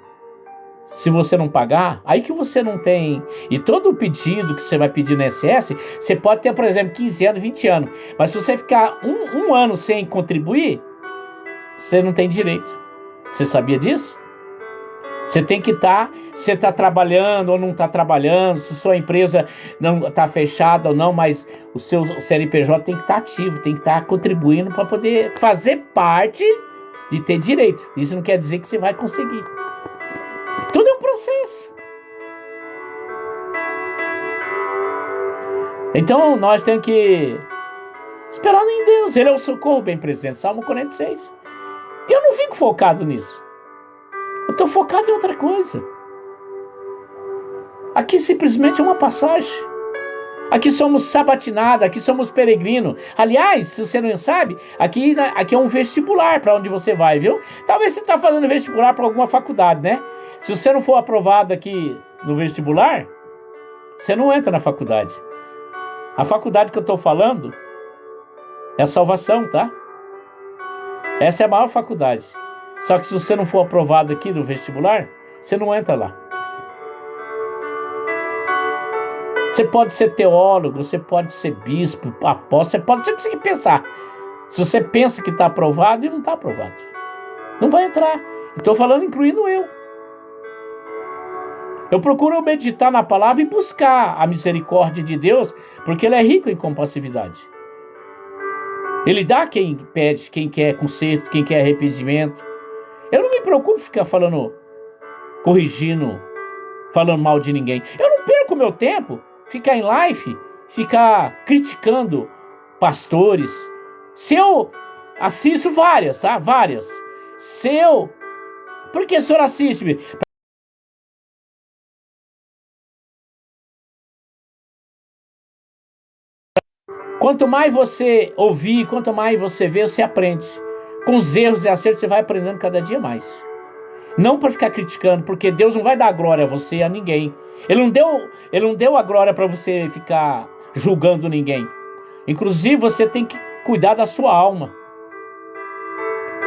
[SPEAKER 1] se você não pagar, aí que você não tem. E todo o pedido que você vai pedir no INSS, você pode ter, por exemplo, 15 anos, 20 anos. Mas se você ficar um ano sem contribuir, você não tem direito. Você sabia disso? Você tem que estar, você está trabalhando ou não está trabalhando, se sua empresa não está fechada ou não, mas o seu CNPJ tem que estar ativo, tem que estar contribuindo para poder fazer parte de ter direito. Isso não quer dizer que você vai conseguir. Tudo é um processo. Então nós temos que esperar em Deus. Ele é o socorro bem presente. Salmo 46. E eu não fico focado nisso. Eu estou focado em outra coisa. Aqui simplesmente é uma passagem. Aqui somos sabatinados, aqui somos peregrinos. Aliás, se você não sabe, aqui é um vestibular para onde você vai, viu? Talvez você está fazendo vestibular para alguma faculdade, né? Se você não for aprovado aqui no vestibular, você não entra na faculdade. A faculdade que eu estou falando é a salvação, tá? Essa é a maior faculdade. Só que se você não for aprovado aqui no vestibular, você não entra lá. Você pode ser teólogo, você pode ser bispo, apóstolo, você pode ser o que você pensar. Se você pensa que está aprovado e não está aprovado, não vai entrar. Estou falando incluindo eu. Eu procuro meditar na palavra e buscar a misericórdia de Deus, porque Ele é rico em compassividade. Ele dá quem pede, quem quer conserto, quem quer arrependimento. Eu não me preocupo em ficar falando, corrigindo, falando mal de ninguém. Eu não perco meu tempo ficar em live, ficar criticando pastores. Se eu assisto várias, tá? Várias. Por que o senhor assiste? Quanto mais você ouvir, quanto mais você vê, você aprende. Com os erros e acertos, você vai aprendendo cada dia mais. Não para ficar criticando, porque Deus não vai dar glória a você e a ninguém. Ele não deu a glória para você ficar julgando ninguém. Inclusive, você tem que cuidar da sua alma.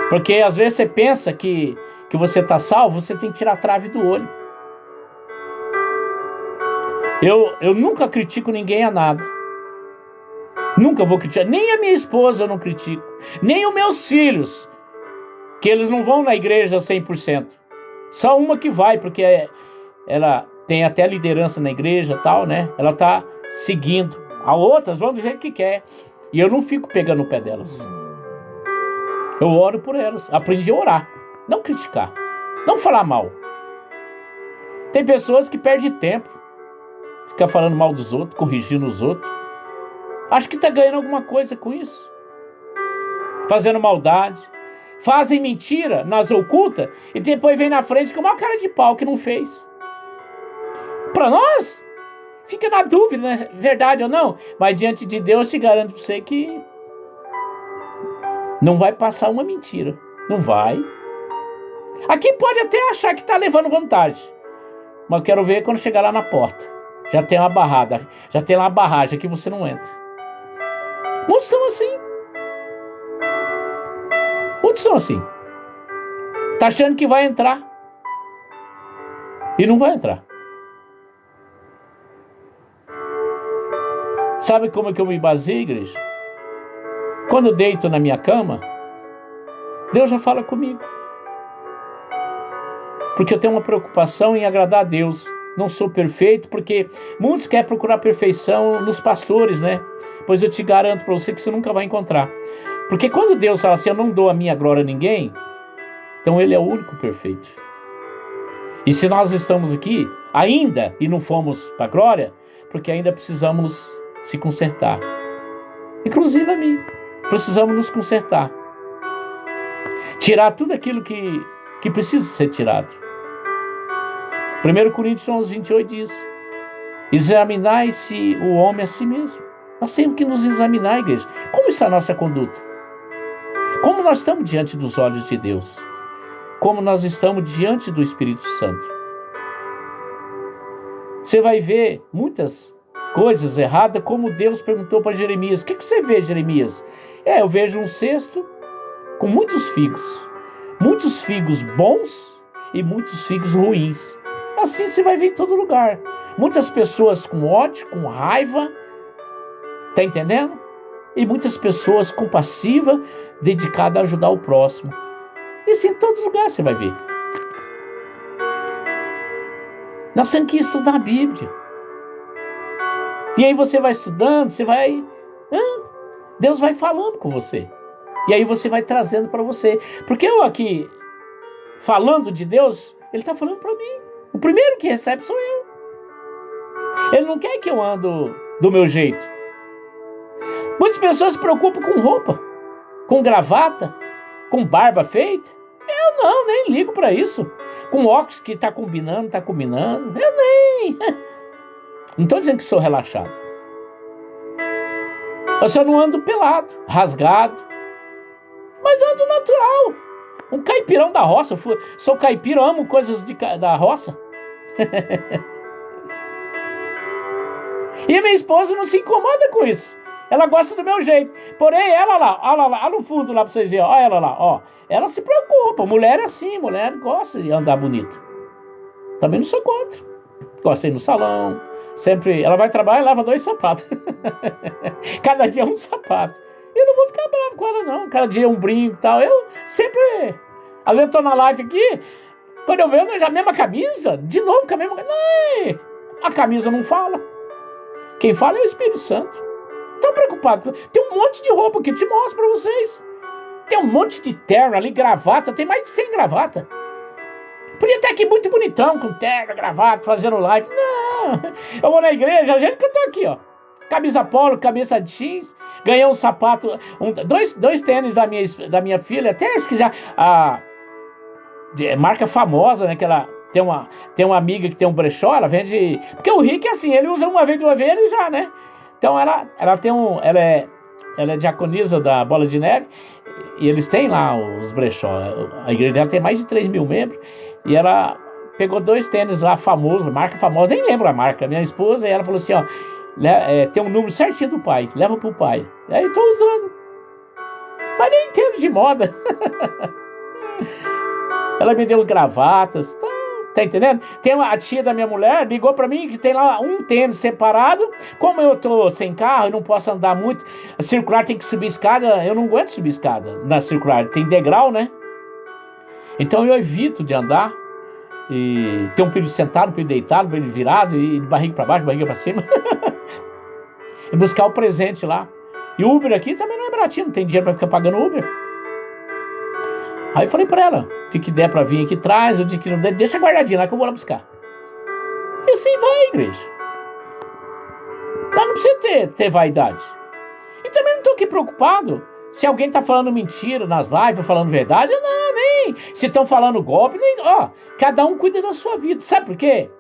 [SPEAKER 1] Porque às vezes você pensa que você está salvo, você tem que tirar a trave do olho. Eu nunca critico ninguém a nada. Nunca vou criticar. Nem a minha esposa eu não critico. Nem os meus filhos. Que eles não vão na igreja 100%. Só uma que vai, porque ela tem até liderança na igreja e tal, né? Ela tá seguindo. As outras vão do jeito que quer. E eu não fico pegando o pé delas. Eu oro por elas. Aprendi a orar. Não criticar. Não falar mal. Tem pessoas que perdem tempo. Ficar falando mal dos outros, corrigindo os outros. Acho que tá ganhando alguma coisa com isso. Fazendo maldade. Fazem mentira nas ocultas e depois vem na frente com uma cara de pau que não fez. Para nós, fica na dúvida, né? Verdade ou não. Mas diante de Deus, te garanto para você que não vai passar uma mentira. Não vai. Aqui pode até achar que está levando vantagem. Mas eu quero ver quando chegar lá na porta. Já tem uma barrada. Já tem lá uma barragem que você não entra. Muitos são assim. Muitos são assim. Tá achando que vai entrar. E não vai entrar. Sabe como é que eu me baseio, igreja? Quando eu deito na minha cama, Deus já fala comigo. Porque eu tenho uma preocupação em agradar a Deus. Não sou perfeito, porque muitos querem procurar perfeição nos pastores, né? Pois eu te garanto para você que você nunca vai encontrar. Porque quando Deus fala assim, eu não dou a minha glória a ninguém, então Ele é o único perfeito. E se nós estamos aqui ainda e não fomos para a glória, porque ainda precisamos se consertar. Inclusive a mim. Precisamos nos consertar. Tirar tudo aquilo que precisa ser tirado. 1 Coríntios 11:28 diz: examinai-se o homem a si mesmo. Nós temos que nos examinar, igreja. Como está a nossa conduta? Como nós estamos diante dos olhos de Deus? Como nós estamos diante do Espírito Santo? Você vai ver muitas coisas erradas, como Deus perguntou para Jeremias: o que você vê, Jeremias? Eu vejo um cesto com muitos figos bons e muitos figos ruins. Assim você vai ver em todo lugar. Muitas pessoas com ódio, com raiva, tá entendendo? E muitas pessoas compassivas, dedicadas a ajudar o próximo. Isso em todos os lugares você vai ver. Nós temos que estudar a Bíblia. E aí você vai estudando, você vai... Deus vai falando com você. E aí você vai trazendo para você. Porque eu aqui, falando de Deus, Ele está falando para mim. O primeiro que recebe sou eu. Ele não quer que eu ando do meu jeito. Muitas pessoas se preocupam com roupa, com gravata, com barba feita. Eu não, nem ligo para isso. Com óculos que está combinando, está combinando. Eu nem. Não estou dizendo que sou relaxado. Eu só não ando pelado, rasgado. Mas ando natural. Um caipirão da roça. Sou caipira, amo coisas da roça. E a minha esposa não se incomoda com isso. Ela gosta do meu jeito. Porém, ela lá no fundo, lá pra vocês verem, ó, ela lá, ó. Ela se preocupa. Mulher é assim, mulher gosta de andar bonita. Também não sou contra. Gosta de ir no salão. Sempre, ela vai trabalhar e leva 2 sapatos. Cada dia um sapato. Eu não vou ficar bravo com ela, não. Cada dia um brinco e tal. Eu sempre... Às vezes eu tô na live aqui, quando eu vejo já a mesma camisa, de novo com a mesma... Não, a camisa não fala. Quem fala é o Espírito Santo. Tô preocupado. Tem um monte de roupa que eu te mostro pra vocês. Tem um monte de terno ali, gravata. Tem mais de 100 gravatas. Podia estar aqui muito bonitão, com terno, gravata, fazendo live. Não. Eu vou na igreja, a gente que eu tô aqui, ó. Camisa polo, camisa jeans. Ganhei um sapato, dois tênis da minha filha. Até se quiser, marca famosa, né? Que ela tem uma amiga que tem um brechó, ela vende... Porque o Rick é assim, ele usa uma vez, 2 vezes, ele já, né? Então ela tem ela é diaconisa da Bola de Neve, e eles têm lá os brechó. A igreja dela tem mais de 3 mil membros, e ela pegou 2 tênis lá famosos, marca famosa, nem lembro a marca, minha esposa, e ela falou assim, ó, tem um número certinho do pai, leva pro pai. E aí tô usando. Mas nem entendo de moda. Ela me deu gravatas, tá entendendo? Tem a tia da minha mulher, ligou pra mim que tem lá um tênis separado. Como eu tô sem carro e não posso andar muito, a circular tem que subir escada, eu não aguento subir escada na circular, tem degrau, né? Então eu evito de andar. E tem um período sentado, um período deitado, um período virado, e de barriga pra baixo, barriga pra cima. E buscar o presente lá. E o Uber aqui também não é baratinho, não tem dinheiro pra ficar pagando Uber. Aí eu falei pra ela, o que der pra vir aqui, traz, o dia que não der, deixa guardadinho lá que eu vou lá buscar. E assim vai, igreja. Mas não precisa ter vaidade. E também não tô aqui preocupado se alguém tá falando mentira nas lives, falando verdade. Não, nem. Se estão falando golpe, nem. Ó, cada um cuida da sua vida. Sabe por quê?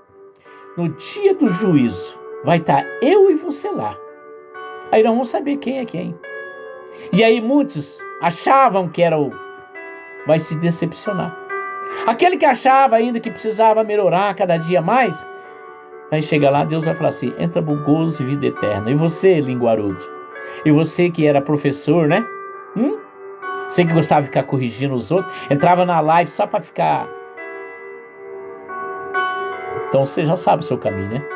[SPEAKER 1] No dia do juízo, vai estar eu e você lá. Aí nós vamos saber quem é quem. E aí muitos achavam que era vai se decepcionar. Aquele que achava ainda que precisava melhorar cada dia mais, vai chegar lá, Deus vai falar assim, entra pro gozo e vida eterna. E você, linguarudo? E você que era professor, né? Você que gostava de ficar corrigindo os outros, entrava na live só para ficar... Então você já sabe o seu caminho, né?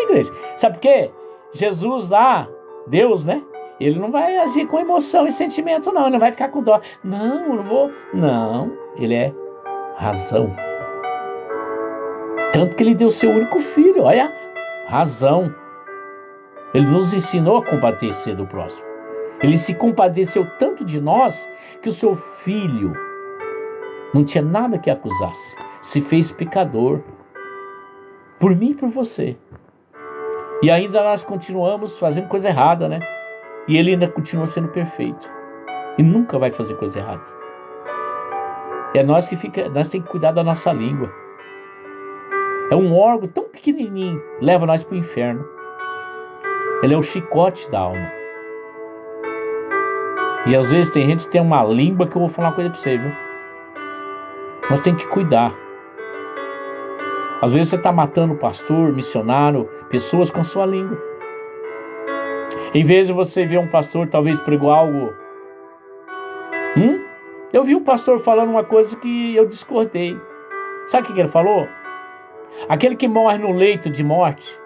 [SPEAKER 1] Igreja. Sabe por quê? Jesus lá, Deus, né? Ele não vai agir com emoção e sentimento, não. Ele não vai ficar com dó. Não, eu não vou. Não, ele é razão. Tanto que ele deu seu único filho. Olha, razão. Ele nos ensinou a compadecer do próximo. Ele se compadeceu tanto de nós que o seu filho não tinha nada que acusasse. Se fez pecador. Por mim e por você. E ainda nós continuamos fazendo coisa errada, né? E ele ainda continua sendo perfeito. E nunca vai fazer coisa errada. É nós temos que cuidar da nossa língua. É um órgão tão pequenininho, leva nós para o inferno. Ele é o chicote da alma. E às vezes tem gente que tem uma língua que eu vou falar uma coisa para você, viu? Nós temos que cuidar. Às vezes você está matando pastor, missionário, pessoas com a sua língua. Em vez de você ver um pastor talvez pregou algo Eu vi um pastor falando uma coisa que eu discordei. Sabe o que ele falou? Aquele que morre no leito de morte,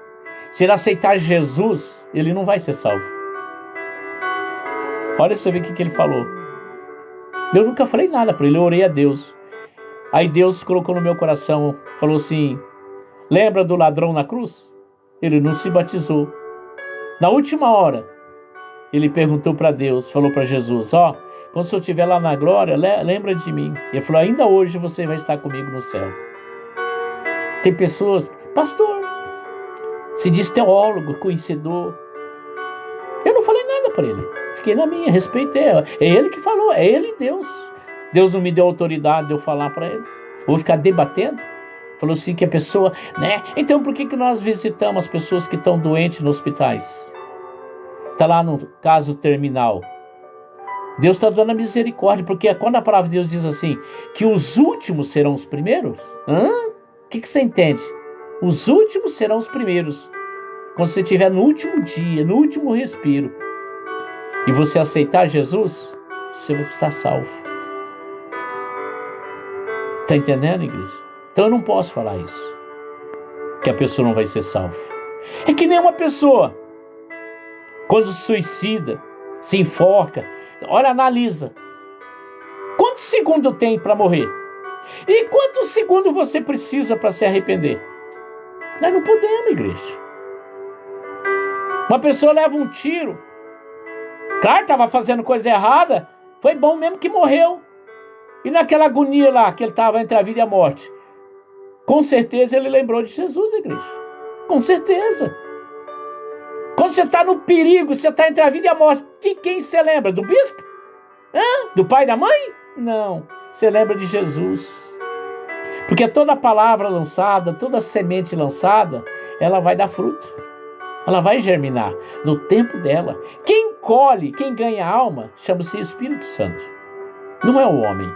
[SPEAKER 1] se ele aceitar Jesus, ele não vai ser salvo. Olha pra você ver o que ele falou. Eu nunca falei nada para ele, eu orei a Deus. Aí Deus colocou no meu coração, falou assim: lembra do ladrão na cruz? Ele não se batizou. Na última hora, ele perguntou para Deus, falou para Jesus: ó, quando eu estiver lá na glória, lembra de mim. Ele falou: ainda hoje você vai estar comigo no céu. Tem pessoas, pastor, se diz teólogo, conhecedor. Eu não falei nada para ele, fiquei na minha, respeitei. É ele que falou, é ele Deus. Deus não me deu autoridade de eu falar para ele. Eu vou ficar debatendo. Falou assim que a pessoa, né? Então por que nós visitamos as pessoas que estão doentes nos hospitais? Está lá no caso terminal. Deus está dando a misericórdia, porque quando a palavra de Deus diz assim, que os últimos serão os primeiros, o que você entende? Os últimos serão os primeiros. Quando você estiver no último dia, no último respiro, e você aceitar Jesus, você vai estar salvo. Está entendendo, igreja? Então eu não posso falar isso, que a pessoa não vai ser salva. É que nem uma pessoa, quando se suicida, se enforca, olha, analisa. Quantos segundos tem para morrer? E quantos segundos você precisa para se arrepender? Nós não podemos, igreja. Uma pessoa leva um tiro, claro, estava fazendo coisa errada, foi bom mesmo que morreu. E naquela agonia lá, que ele estava entre a vida e a morte, com certeza ele lembrou de Jesus, igreja. Com certeza. Quando você está no perigo, você está entre a vida e a morte, de quem você lembra? Do bispo? Do pai e da mãe? Não. Você lembra de Jesus. Porque toda palavra lançada, toda semente lançada, ela vai dar fruto. Ela vai germinar no tempo dela. Quem colhe, quem ganha alma, chama-se Espírito Santo. Não é o homem.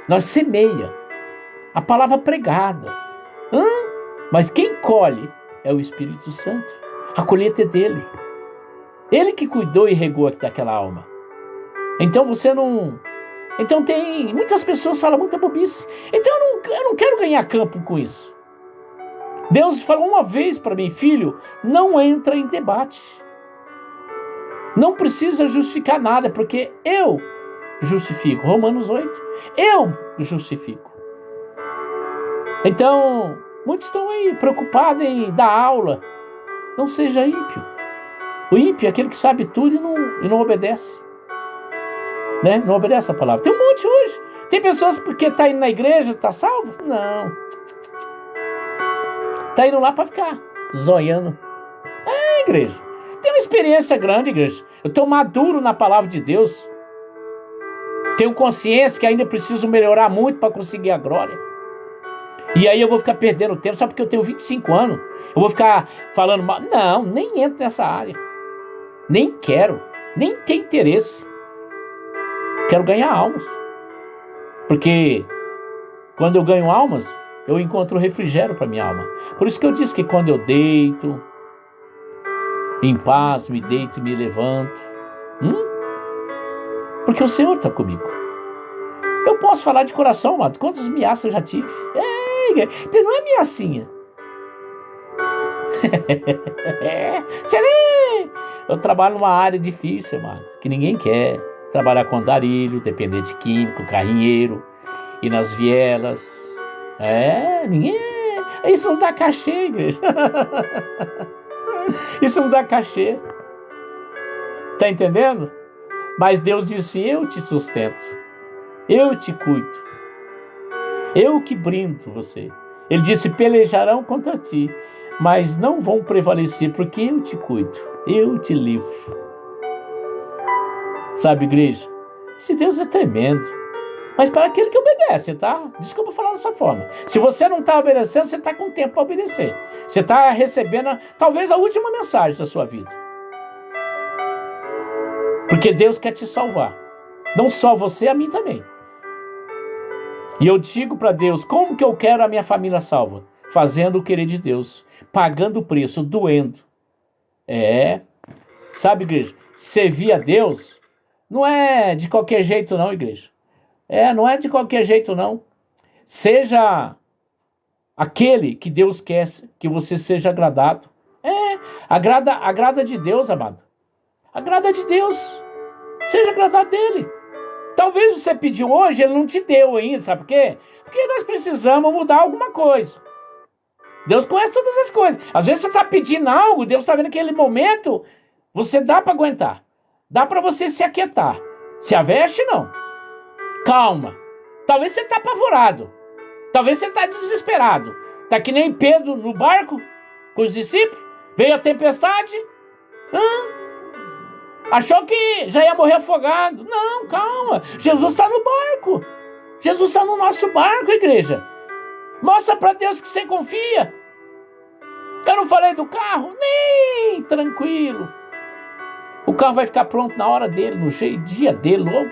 [SPEAKER 1] Nós semeia. A palavra pregada. Mas quem colhe é o Espírito Santo. A colheita é dele. Ele que cuidou e regou daquela alma. Então você não... Então tem... Muitas pessoas falam muita bobice. Então eu não quero ganhar campo com isso. Deus falou uma vez para mim: filho, não entra em debate. Não precisa justificar nada, porque eu justifico. Romanos 8. Eu justifico. Então, muitos estão aí preocupados em dar aula. Não seja ímpio. O ímpio é aquele que sabe tudo e não obedece. Né? Não obedece a palavra. Tem um monte hoje. Tem pessoas porque está indo na igreja, está salvo? Não. Está indo lá para ficar zoiando. Igreja. Tem uma experiência grande, igreja. Eu estou maduro na palavra de Deus. Tenho consciência que ainda preciso melhorar muito para conseguir a glória. E aí eu vou ficar perdendo tempo só porque eu tenho 25 anos. Eu vou ficar falando mal. Não, nem entro nessa área. Nem quero. Nem tenho interesse. Quero ganhar almas. Porque quando eu ganho almas, eu encontro refrigério para minha alma. Por isso que eu disse que quando eu deito, em paz, me deito e me levanto. Porque o Senhor está comigo. Eu posso falar de coração, amado. Quantas ameaças eu já tive? Não é ameaçinha. Eu trabalho numa área difícil, amado, que ninguém quer. Trabalhar com andarilho, dependente químico, carrinheiro, ir nas vielas. Ninguém... Isso não dá cachê, igreja. Isso não dá cachê. Tá entendendo? Mas Deus disse: eu te sustento. Eu te cuido. Eu que brindo você. Ele disse: pelejarão contra ti, mas não vão prevalecer, porque eu te cuido. Eu te livro. Sabe, igreja? Esse Deus é tremendo. Mas para aquele que obedece, tá? Desculpa falar dessa forma. Se você não está obedecendo, você está com tempo para obedecer. Você está recebendo talvez a última mensagem da sua vida. Porque Deus quer te salvar. Não só você, a mim também. E eu digo para Deus: como que eu quero a minha família salva? Fazendo o querer de Deus. Pagando o preço, doendo. Sabe, igreja? Servir a Deus não é de qualquer jeito não, igreja. Não é de qualquer jeito, não. Seja aquele que Deus quer que você seja agradado. Agrada de Deus, amado. Agrada de Deus. Seja agradado dele. Talvez você pediu hoje, ele não te deu ainda, sabe por quê? Porque nós precisamos mudar alguma coisa. Deus conhece todas as coisas. Às vezes você está pedindo algo, Deus está vendo naquele momento, você dá para aguentar. Dá para você se aquietar. Se aveste, não. Calma. Talvez você está apavorado. Talvez você está desesperado. Está que nem Pedro no barco com os discípulos. Veio a tempestade. Achou que já ia morrer afogado. Não, calma. Jesus está no barco. Jesus está no nosso barco, igreja. Mostra para Deus que você confia. Eu não falei do carro? Nem tranquilo. O carro vai ficar pronto na hora dele, no dia dele, logo.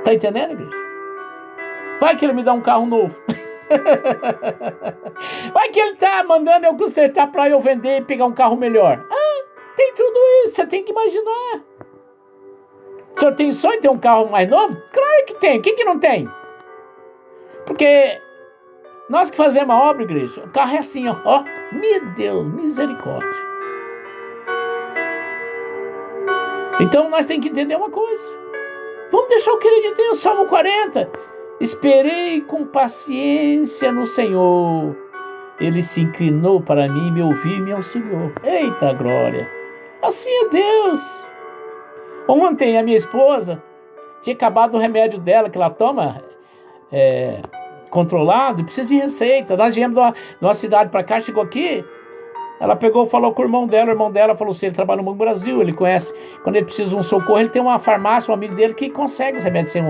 [SPEAKER 1] Tá entendendo, igreja? Vai que ele me dá um carro novo. Vai que ele tá mandando eu consertar para eu vender e pegar um carro melhor. Tem tudo isso, você tem que imaginar. O senhor tem sonho de ter um carro mais novo? Claro que tem. Quem que não tem? Porque nós que fazemos a obra, igreja, o carro é assim, ó. Meu Deus, misericórdia. Então nós temos que entender uma coisa. Vamos deixar o querer de Deus. Salmo 40. Esperei com paciência no Senhor. Ele se inclinou para mim, me ouviu e me auxiliou. Eita glória. Assim é Deus. Ontem a minha esposa tinha acabado o remédio dela, que ela toma controlado, e precisa de receita. Nós viemos de uma cidade para cá, chegou aqui, ela pegou, falou com o irmão dela falou assim, ele trabalha no Banco do Brasil, ele conhece, quando ele precisa de um socorro, ele tem uma farmácia, um amigo dele que consegue os remédios sem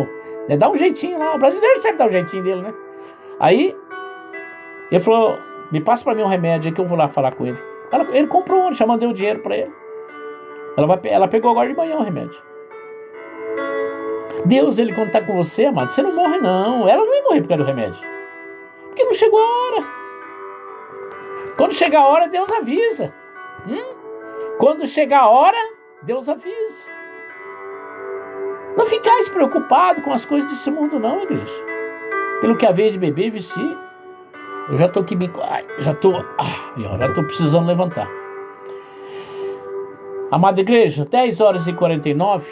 [SPEAKER 1] dá um jeitinho lá, o brasileiro sempre dá um jeitinho dele, né? Aí, ele falou, me passa para mim um remédio aí que eu vou lá falar com ele. Ele comprou um, já mandei o dinheiro para ele. Ela pegou agora de manhã o remédio. Deus, ele quando está com você, amado, você não morre não. Ela não ia morrer por causa do remédio. Porque não chegou a hora. Quando chegar a hora, Deus avisa. Quando chegar a hora, Deus avisa. Não ficais preocupado com as coisas desse mundo não, igreja. Pelo que a vez de beber e vestir. Eu já estou aqui já estou precisando levantar. Amada igreja, 10h49,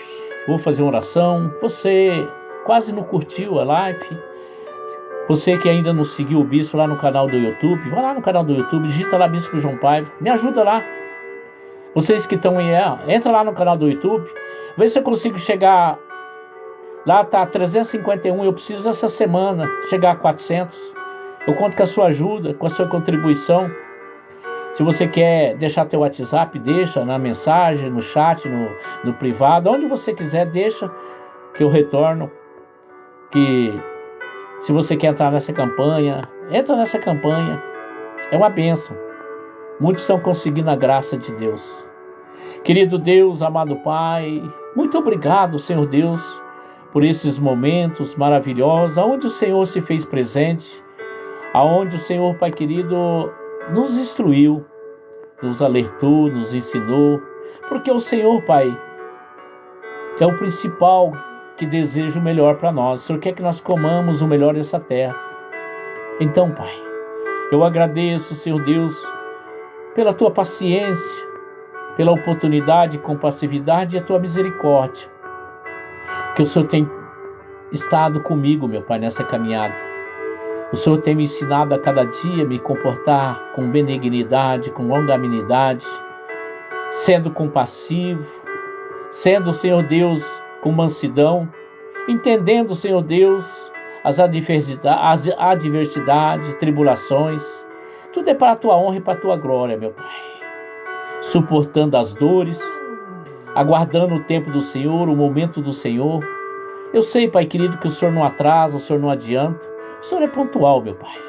[SPEAKER 1] vou fazer uma oração. Você quase não curtiu a live. Você que ainda não seguiu o Bispo lá no canal do YouTube, vai lá no canal do YouTube, digita lá Bispo João Paiva, me ajuda lá. Vocês que estão aí, entra lá no canal do YouTube, vê se eu consigo chegar, lá tá 351, eu preciso essa semana chegar a 400. Eu conto com a sua ajuda, com a sua contribuição. Se você quer deixar teu WhatsApp, deixa na mensagem, no chat, no privado, onde você quiser, deixa que eu retorno. Que se você quer entrar nessa campanha, entra nessa campanha. É uma bênção. Muitos estão conseguindo a graça de Deus. Querido Deus, amado Pai, muito obrigado, Senhor Deus, por esses momentos maravilhosos, onde o Senhor se fez presente, aonde o Senhor, Pai querido, nos instruiu, nos alertou, nos ensinou, porque o Senhor, Pai, é o principal que deseja o melhor para nós. O Senhor quer que nós comamos o melhor dessa terra. Então, Pai, eu agradeço, Senhor Deus, pela Tua paciência, pela oportunidade, compassividade e a Tua misericórdia, que o Senhor tem estado comigo, meu Pai, nessa caminhada. O Senhor tem me ensinado a cada dia me comportar com benignidade, com longanimidade, sendo compassivo, sendo, Senhor Deus, com mansidão, entendendo, Senhor Deus, as adversidades, tribulações. Tudo é para a Tua honra e para a Tua glória, meu Pai. Suportando as dores, aguardando o tempo do Senhor, o momento do Senhor. Eu sei, Pai querido, que o Senhor não atrasa, o Senhor não adianta. O Senhor é pontual, meu Pai.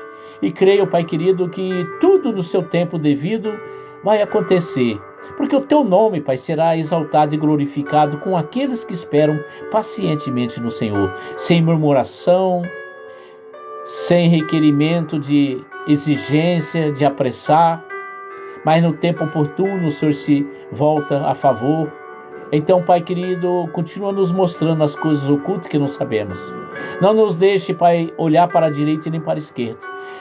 [SPEAKER 1] E creio, Pai querido, que tudo no seu tempo devido vai acontecer. Porque o Teu nome, Pai, será exaltado e glorificado com aqueles que esperam pacientemente no Senhor. Sem murmuração, sem requerimento de exigência, de apressar. Mas no tempo oportuno o Senhor se volta a favor Então, Pai querido, continua nos mostrando as coisas ocultas que não sabemos. Não nos deixe, Pai, olhar para a direita e nem para a esquerda.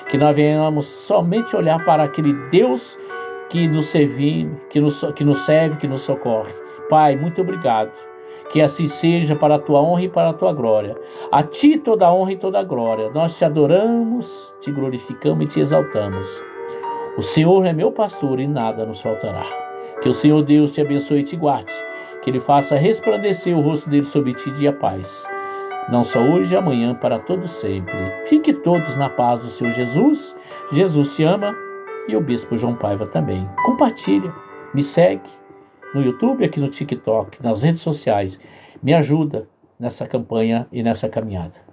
[SPEAKER 1] Que nós venhamos somente olhar para aquele Deus que nos serve, que nos socorre. Pai, muito obrigado. Que assim seja para a tua honra e para a tua glória. A ti toda a honra e toda a glória. Nós te adoramos, te glorificamos e te exaltamos. O Senhor é meu pastor e nada nos faltará. Que o Senhor Deus te abençoe e te guarde. Que Ele faça resplandecer o rosto dele sobre ti e dê a paz. Não só hoje e amanhã, para todo sempre. Fique todos na paz do Senhor Jesus. Jesus te ama e o Bispo João Paiva também. Compartilha, me segue no YouTube, aqui no TikTok, nas redes sociais. Me ajuda nessa campanha e nessa caminhada.